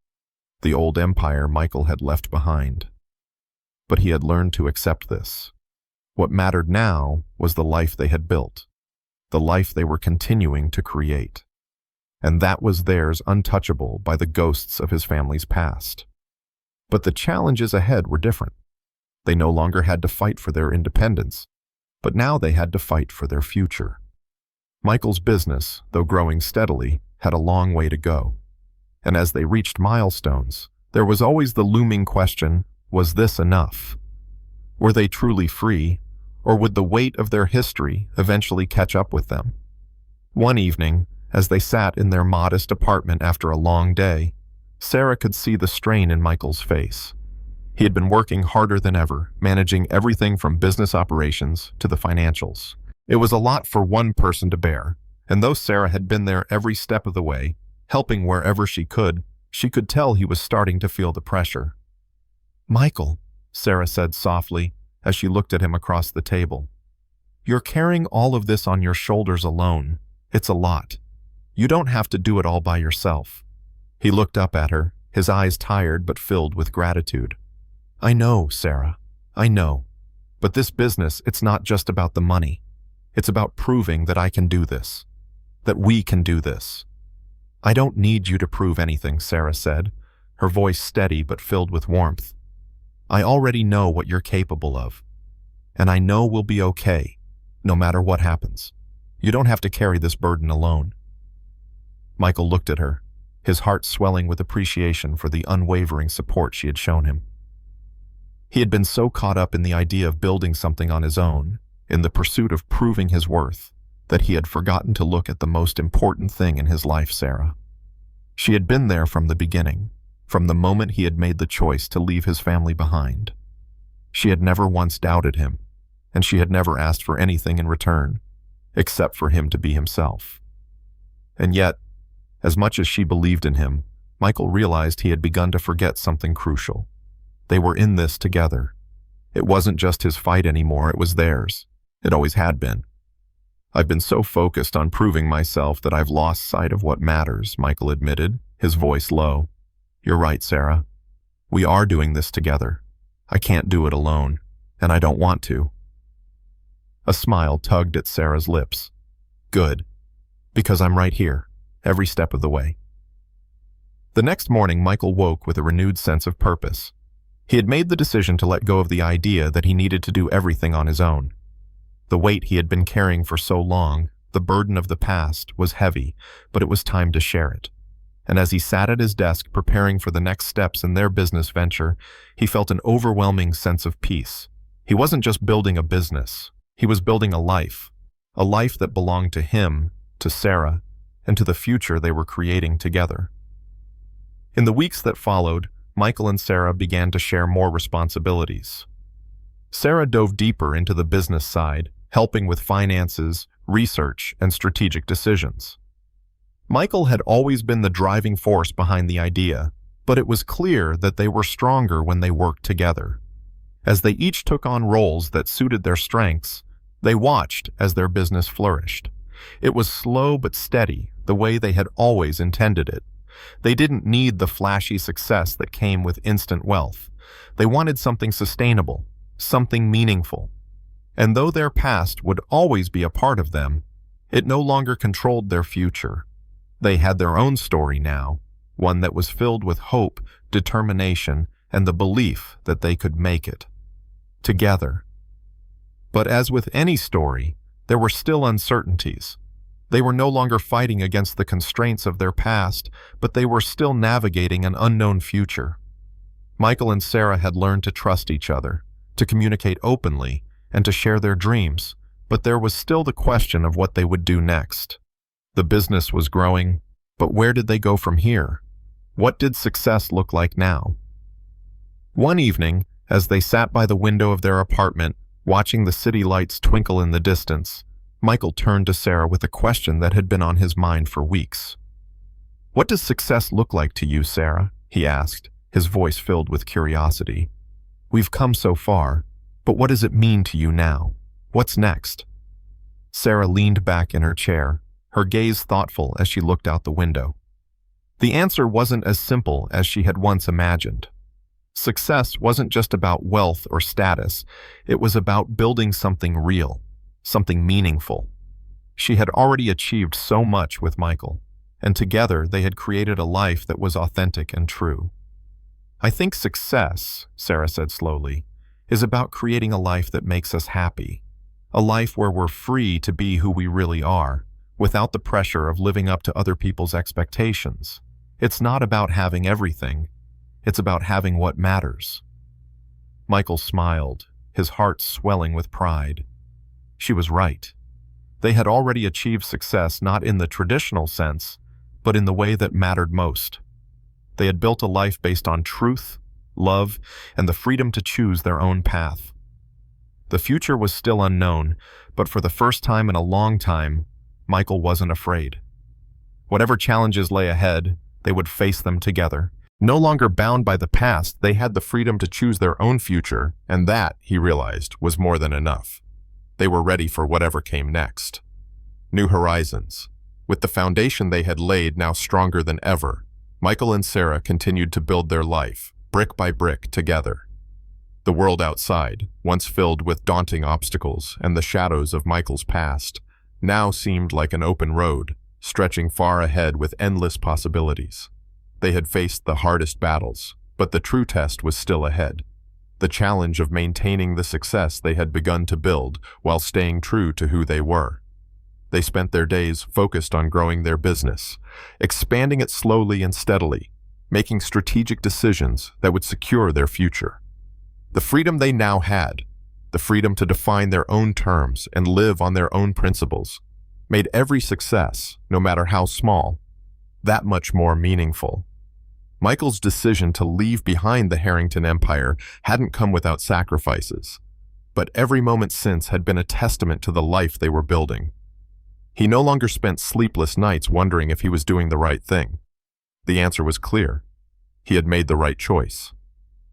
the old empire Michael had left behind. But he had learned to accept this. What mattered now was the life they had built, the life they were continuing to create. And that was theirs, untouchable by the ghosts of his family's past. But the challenges ahead were different. They no longer had to fight for their independence, but now they had to fight for their future. Michael's business, though growing steadily, had a long way to go. And as they reached milestones, there was always the looming question, was this enough? Were they truly free, or would the weight of their history eventually catch up with them? One evening, as they sat in their modest apartment after a long day, Sarah could see the strain in Michael's face. He had been working harder than ever, managing everything from business operations to the financials. It was a lot for one person to bear, and though Sarah had been there every step of the way, helping wherever she could tell he was starting to feel the pressure. "Michael," Sarah said softly as she looked at him across the table, "you're carrying all of this on your shoulders alone. It's a lot. You don't have to do it all by yourself." He looked up at her, his eyes tired but filled with gratitude. "I know, Sarah. I know. But this business, it's not just about the money. It's about proving that I can do this. That we can do this." "I don't need you to prove anything," Sarah said, her voice steady but filled with warmth. "I already know what you're capable of. And I know we'll be okay, no matter what happens. You don't have to carry this burden alone." Michael looked at her, his heart swelling with appreciation for the unwavering support she had shown him. He had been so caught up in the idea of building something on his own, in the pursuit of proving his worth, that he had forgotten to look at the most important thing in his life, Sarah. She had been there from the beginning, from the moment he had made the choice to leave his family behind. She had never once doubted him, and she had never asked for anything in return, except for him to be himself. And yet, as much as she believed in him, Michael realized he had begun to forget something crucial. They were in this together. It wasn't just his fight anymore, it was theirs. It always had been. "I've been so focused on proving myself that I've lost sight of what matters," Michael admitted, his voice low. "You're right, Sarah. We are doing this together. I can't do it alone, and I don't want to." A smile tugged at Sarah's lips. "Good. Because I'm right here, every step of the way." The next morning, Michael woke with a renewed sense of purpose. He had made the decision to let go of the idea that he needed to do everything on his own. The weight he had been carrying for so long, the burden of the past, was heavy, but it was time to share it. And as he sat at his desk preparing for the next steps in their business venture, he felt an overwhelming sense of peace. He wasn't just building a business, he was building a life that belonged to him, to Sarah, and to the future they were creating together. In the weeks that followed, Michael and Sarah began to share more responsibilities. Sarah dove deeper into the business side, helping with finances, research, and strategic decisions. Michael had always been the driving force behind the idea, but it was clear that they were stronger when they worked together. As they each took on roles that suited their strengths, they watched as their business flourished. It was slow but steady, the way they had always intended it. They didn't need the flashy success that came with instant wealth. They wanted something sustainable, something meaningful. And though their past would always be a part of them, it no longer controlled their future. They had their own story now, one that was filled with hope, determination, and the belief that they could make it. Together. But as with any story, there were still uncertainties. They were no longer fighting against the constraints of their past, but they were still navigating an unknown future. Michael and Sarah had learned to trust each other, to communicate openly, and to share their dreams, but there was still the question of what they would do next. The business was growing, but where did they go from here? What did success look like now? One evening, as they sat by the window of their apartment, watching the city lights twinkle in the distance, Michael turned to Sarah with a question that had been on his mind for weeks. "What does success look like to you, Sarah?" he asked, his voice filled with curiosity. "We've come so far, but what does it mean to you now? What's next?" Sarah leaned back in her chair, her gaze thoughtful as she looked out the window. The answer wasn't as simple as she had once imagined. Success wasn't just about wealth or status, it was about building something real, something meaningful. She had already achieved so much with Michael, and together they had created a life that was authentic and true. "I think success," Sarah said slowly, "is about creating a life that makes us happy, a life where we're free to be who we really are, without the pressure of living up to other people's expectations. It's not about having everything, it's about having what matters." Michael smiled, his heart swelling with pride. She was right. They had already achieved success not in the traditional sense, but in the way that mattered most. They had built a life based on truth, love, and the freedom to choose their own path. The future was still unknown, but for the first time in a long time, Michael wasn't afraid. Whatever challenges lay ahead, they would face them together. No longer bound by the past, they had the freedom to choose their own future, and that, he realized, was more than enough. They were ready for whatever came next. New horizons. With the foundation they had laid now stronger than ever, Michael and Sarah continued to build their life, brick by brick, together. The world outside, once filled with daunting obstacles and the shadows of Michael's past, now seemed like an open road, stretching far ahead with endless possibilities. They had faced the hardest battles, but the true test was still ahead. The challenge of maintaining the success they had begun to build while staying true to who they were. They spent their days focused on growing their business, expanding it slowly and steadily, making strategic decisions that would secure their future. The freedom they now had, the freedom to define their own terms and live on their own principles, made every success, no matter how small, that much more meaningful. Michael's decision to leave behind the Harrington Empire hadn't come without sacrifices, but every moment since had been a testament to the life they were building. He no longer spent sleepless nights wondering if he was doing the right thing. The answer was clear. He had made the right choice.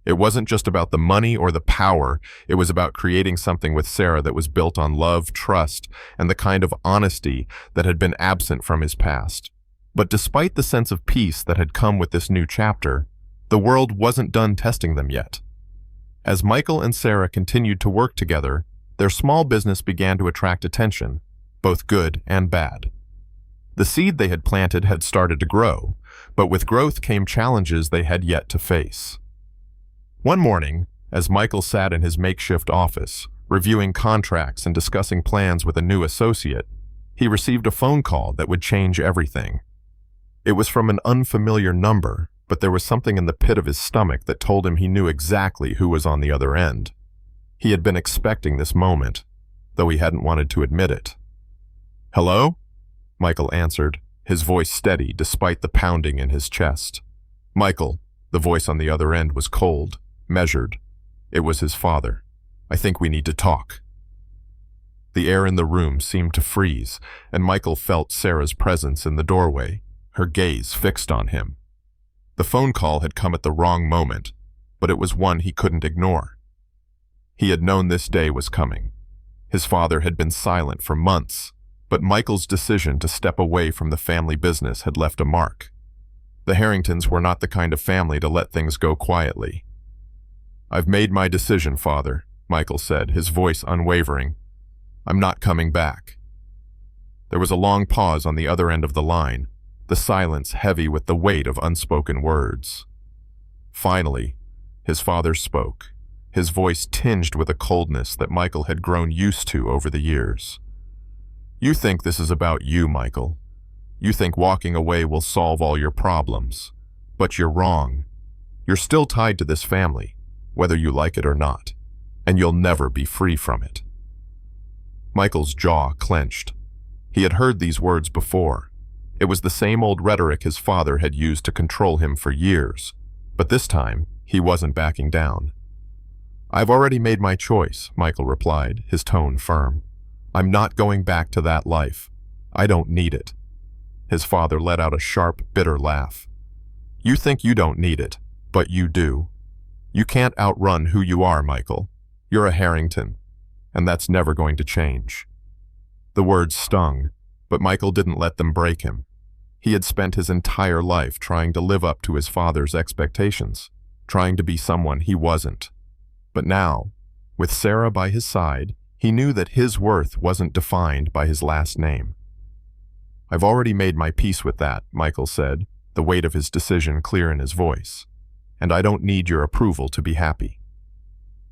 It wasn't just about the money or the power, it was about creating something with Sarah that was built on love, trust, and the kind of honesty that had been absent from his past. But despite the sense of peace that had come with this new chapter, the world wasn't done testing them yet. As Michael and Sarah continued to work together, their small business began to attract attention, both good and bad. The seed they had planted had started to grow, but with growth came challenges they had yet to face. One morning, as Michael sat in his makeshift office, reviewing contracts and discussing plans with a new associate, he received a phone call that would change everything. It was from an unfamiliar number, but there was something in the pit of his stomach that told him he knew exactly who was on the other end. He had been expecting this moment, though he hadn't wanted to admit it. "Hello?" Michael answered, his voice steady despite the pounding in his chest. "Michael," the voice on the other end was cold, measured. It was his father. "I think we need to talk." The air in the room seemed to freeze, and Michael felt Sarah's presence in the doorway, her gaze fixed on him. The phone call had come at the wrong moment, but it was one he couldn't ignore. He had known this day was coming. His father had been silent for months, but Michael's decision to step away from the family business had left a mark. The Harringtons were not the kind of family to let things go quietly. "I've made my decision, Father," Michael said, his voice unwavering. "I'm not coming back." There was a long pause on the other end of the line, the silence heavy with the weight of unspoken words. Finally, his father spoke, his voice tinged with a coldness that Michael had grown used to over the years. "You think this is about you, Michael. You think walking away will solve all your problems. But you're wrong. You're still tied to this family, whether you like it or not, and you'll never be free from it." Michael's jaw clenched. He had heard these words before. It was the same old rhetoric his father had used to control him for years, but this time he wasn't backing down. "I've already made my choice," Michael replied, his tone firm. "I'm not going back to that life. I don't need it." His father let out a sharp, bitter laugh. "You think you don't need it, but you do. You can't outrun who you are, Michael. You're a Harrington, and that's never going to change." The words stung, but Michael didn't let them break him. He had spent his entire life trying to live up to his father's expectations, trying to be someone he wasn't. But now, with Sarah by his side, he knew that his worth wasn't defined by his last name. "I've already made my peace with that," Michael said, the weight of his decision clear in his voice. "And I don't need your approval to be happy."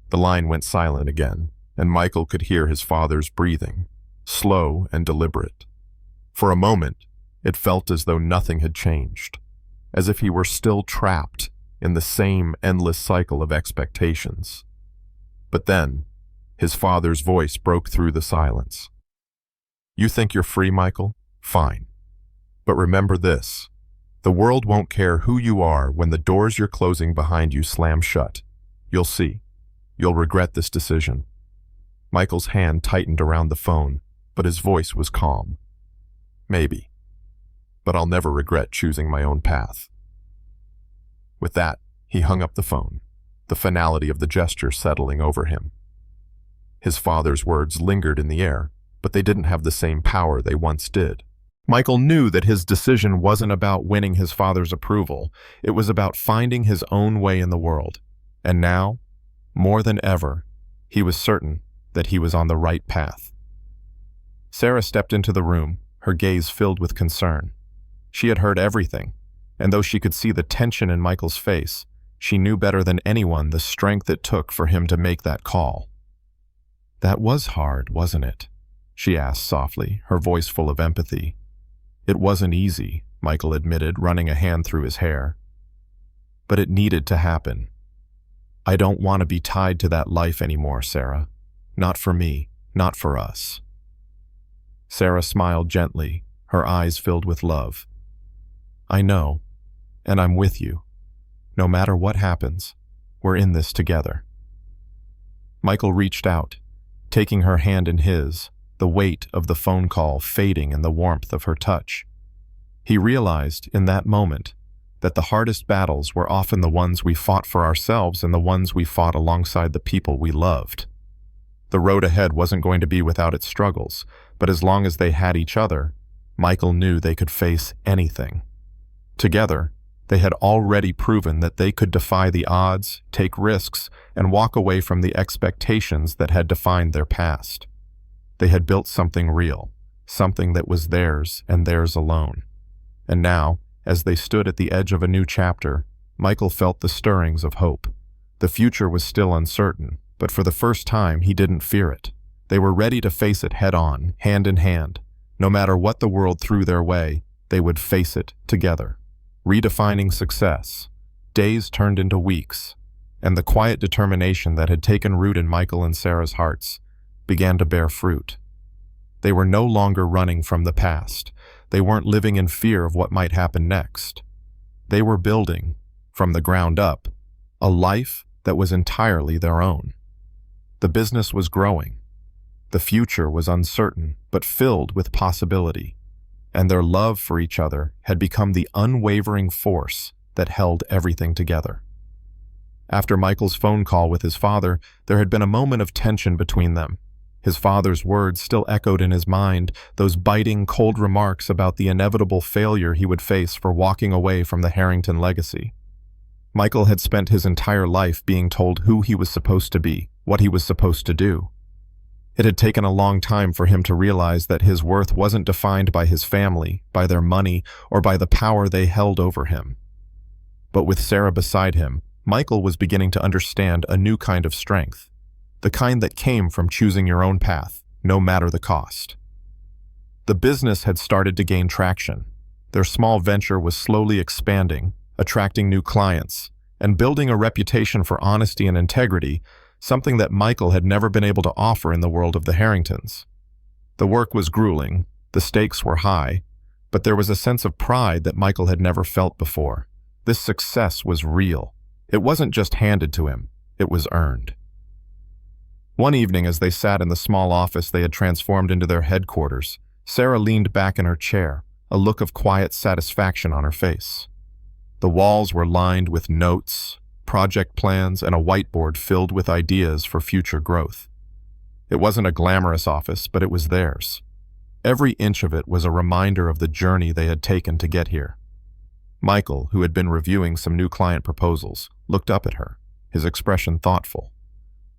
The line went silent again, and Michael could hear his father's breathing, slow and deliberate. For a moment, it felt as though nothing had changed, as if he were still trapped in the same endless cycle of expectations. But then, his father's voice broke through the silence. "You think you're free, Michael? Fine. But remember this. The world won't care who you are when the doors you're closing behind you slam shut. You'll see. You'll regret this decision." Michael's hand tightened around the phone, but his voice was calm. "Maybe. but I'll never regret choosing my own path." With that, he hung up the phone, the finality of the gesture settling over him. His father's words lingered in the air, but they didn't have the same power they once did. Michael knew that his decision wasn't about winning his father's approval. It was about finding his own way in the world. And now, more than ever, he was certain that he was on the right path. Sarah stepped into the room, her gaze filled with concern. She had heard everything, and though she could see the tension in Michael's face, she knew better than anyone the strength it took for him to make that call. "That was hard, wasn't it?" she asked softly, her voice full of empathy. "It wasn't easy," Michael admitted, running a hand through his hair. "But it needed to happen. I don't want to be tied to that life anymore, Sarah. Not for me, not for us." Sarah smiled gently, her eyes filled with love. "I know, and I'm with you. No matter what happens, we're in this together." Michael reached out, taking her hand in his, the weight of the phone call fading in the warmth of her touch. He realized in that moment that the hardest battles were often the ones we fought for ourselves and the ones we fought alongside the people we loved. The road ahead wasn't going to be without its struggles, but as long as they had each other, Michael knew they could face anything. Together, they had already proven that they could defy the odds, take risks, and walk away from the expectations that had defined their past. They had built something real, something that was theirs and theirs alone. And now, as they stood at the edge of a new chapter, Michael felt the stirrings of hope. The future was still uncertain, but for the first time he didn't fear it. They were ready to face it head-on, hand in hand. No matter what the world threw their way, they would face it together. Redefining success. Days turned into weeks, and the quiet determination that had taken root in Michael and Sarah's hearts began to bear fruit. They were no longer running from the past. They weren't living in fear of what might happen next. They were building, from the ground up, a life that was entirely their own. The business was growing. The future was uncertain, but filled with possibility. And their love for each other had become the unwavering force that held everything together. After Michael's phone call with his father, there had been a moment of tension between them. His father's words still echoed in his mind, those biting, cold remarks about the inevitable failure he would face for walking away from the Harrington legacy. Michael had spent his entire life being told who he was supposed to be, what he was supposed to do. It had taken a long time for him to realize that his worth wasn't defined by his family, by their money, or by the power they held over him. But with Sarah beside him, Michael was beginning to understand a new kind of strength, the kind that came from choosing your own path, no matter the cost. The business had started to gain traction. Their small venture was slowly expanding, attracting new clients, and building a reputation for honesty and integrity, something that Michael had never been able to offer in the world of the Harringtons. The work was grueling, the stakes were high, but there was a sense of pride that Michael had never felt before. This success was real. It wasn't just handed to him, it was earned. One evening, as they sat in the small office they had transformed into their headquarters, Sarah leaned back in her chair, a look of quiet satisfaction on her face. The walls were lined with notes, project plans, and a whiteboard filled with ideas for future growth. It wasn't a glamorous office, but it was theirs. Every inch of it was a reminder of the journey they had taken to get here. Michael, who had been reviewing some new client proposals, looked up at her, his expression thoughtful.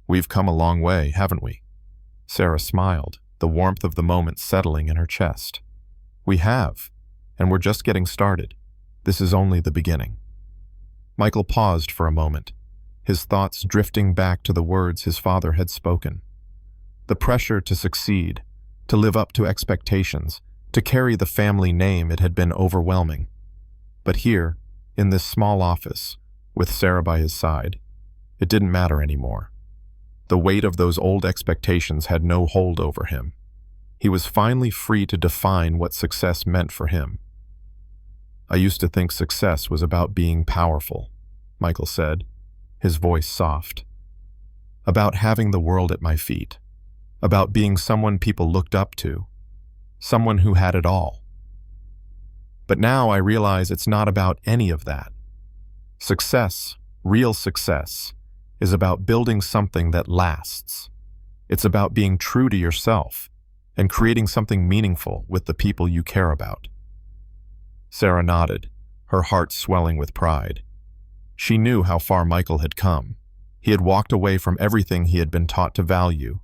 "We've come a long way, haven't we?" Sarah smiled, the warmth of the moment settling in her chest. "We have, and we're just getting started. This is only the beginning." Michael paused for a moment, his thoughts drifting back to the words his father had spoken. The pressure to succeed, to live up to expectations, to carry the family name, it had been overwhelming. But here, in this small office, with Sarah by his side, it didn't matter anymore. The weight of those old expectations had no hold over him. He was finally free to define what success meant for him. "I used to think success was about being powerful," Michael said, his voice soft. "About having the world at my feet. About being someone people looked up to. Someone who had it all." But now I realize it's not about any of that. Success, real success, is about building something that lasts. It's about being true to yourself and creating something meaningful with the people you care about. Sarah nodded, her heart swelling with pride. She knew how far Michael had come. He had walked away from everything he had been taught to value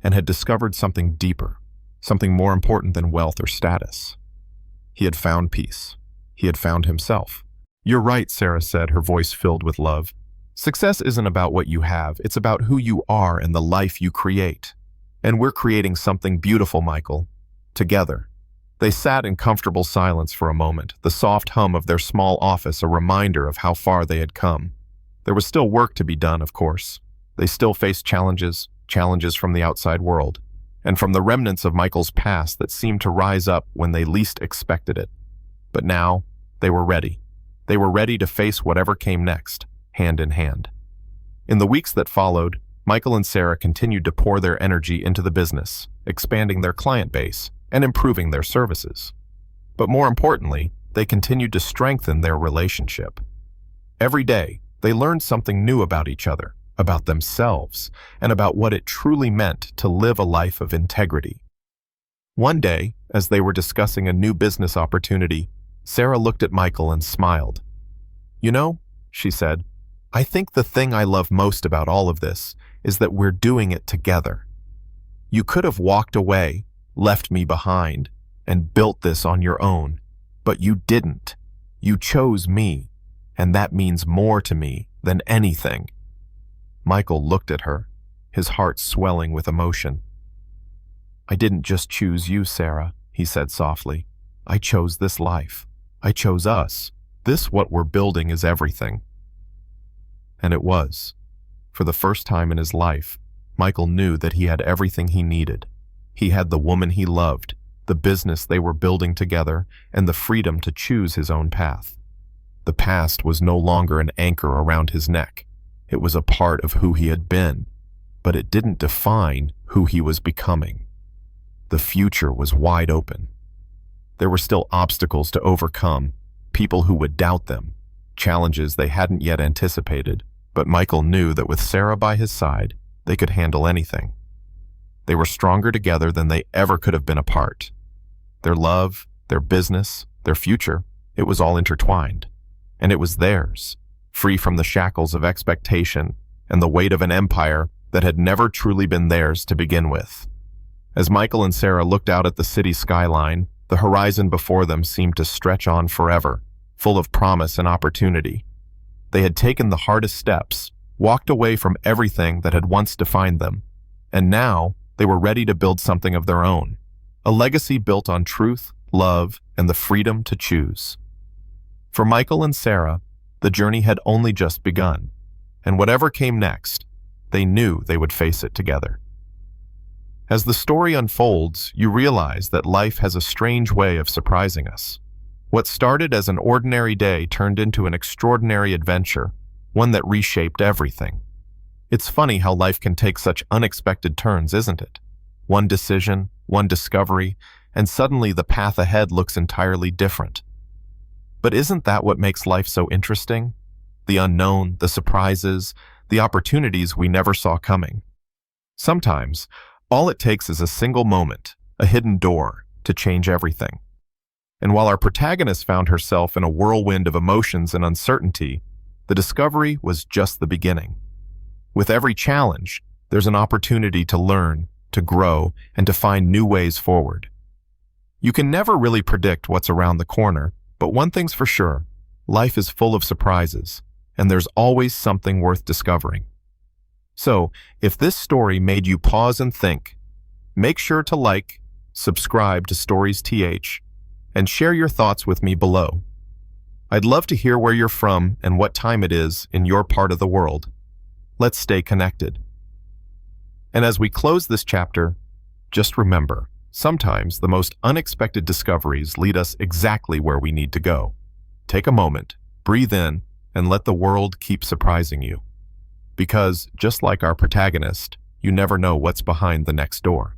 and had discovered something deeper, something more important than wealth or status. He had found peace. He had found himself. "You're right," Sarah said, her voice filled with love. "Success isn't about what you have, it's about who you are and the life you create. And we're creating something beautiful, Michael, together." They sat in comfortable silence for a moment, the soft hum of their small office a reminder of how far they had come. There was still work to be done, of course. They still faced challenges from the outside world, and from the remnants of Michael's past that seemed to rise up when they least expected it. But now, they were ready. They were ready to face whatever came next, hand in hand. In the weeks that followed, Michael and Sarah continued to pour their energy into the business, expanding their client base and improving their services. But more importantly, they continued to strengthen their relationship. Every day, they learned something new about each other, about themselves, and about what it truly meant to live a life of integrity. One day, as they were discussing a new business opportunity, Sarah looked at Michael and smiled. "You know," she said, "I think the thing I love most about all of this is that we're doing it together. You could have walked away, left me behind, and built this on your own, but you didn't. You chose me, and that means more to me than anything." Michael looked at her, his heart swelling with emotion. "I didn't just choose you, Sarah," he said softly. "I chose this life. I chose us. This what we're building is everything." And it was. For the first time in his life, Michael knew that he had everything he needed. He had the woman he loved, the business they were building together, and the freedom to choose his own path. The past was no longer an anchor around his neck. It was a part of who he had been, but it didn't define who he was becoming. The future was wide open. There were still obstacles to overcome, people who would doubt them, challenges they hadn't yet anticipated, but Michael knew that with Sarah by his side, they could handle anything. They were stronger together than they ever could have been apart. Their love, their business, their future, it was all intertwined. And it was theirs, free from the shackles of expectation and the weight of an empire that had never truly been theirs to begin with. As Michael and Sarah looked out at the city skyline, the horizon before them seemed to stretch on forever, full of promise and opportunity. They had taken the hardest steps, walked away from everything that had once defined them, and now they were ready to build something of their own, a legacy built on truth, love, and the freedom to choose. For Michael and Sarah, the journey had only just begun, and whatever came next, they knew they would face it together. As the story unfolds, you realize that life has a strange way of surprising us. What started as an ordinary day turned into an extraordinary adventure, one that reshaped everything. It's funny how life can take such unexpected turns, isn't it? One decision, one discovery, and suddenly the path ahead looks entirely different. But isn't that what makes life so interesting? The unknown, the surprises, the opportunities we never saw coming. Sometimes, all it takes is a single moment, a hidden door, to change everything. And while our protagonist found herself in a whirlwind of emotions and uncertainty, the discovery was just the beginning. With every challenge, there's an opportunity to learn, to grow, and to find new ways forward. You can never really predict what's around the corner, but one thing's for sure, life is full of surprises, and there's always something worth discovering. So, if this story made you pause and think, make sure to like, subscribe to Stories TH, and share your thoughts with me below. I'd love to hear where you're from and what time it is in your part of the world. Let's stay connected. And as we close this chapter, just remember, sometimes the most unexpected discoveries lead us exactly where we need to go. Take a moment, breathe in, and let the world keep surprising you. Because, just like our protagonist, you never know what's behind the next door.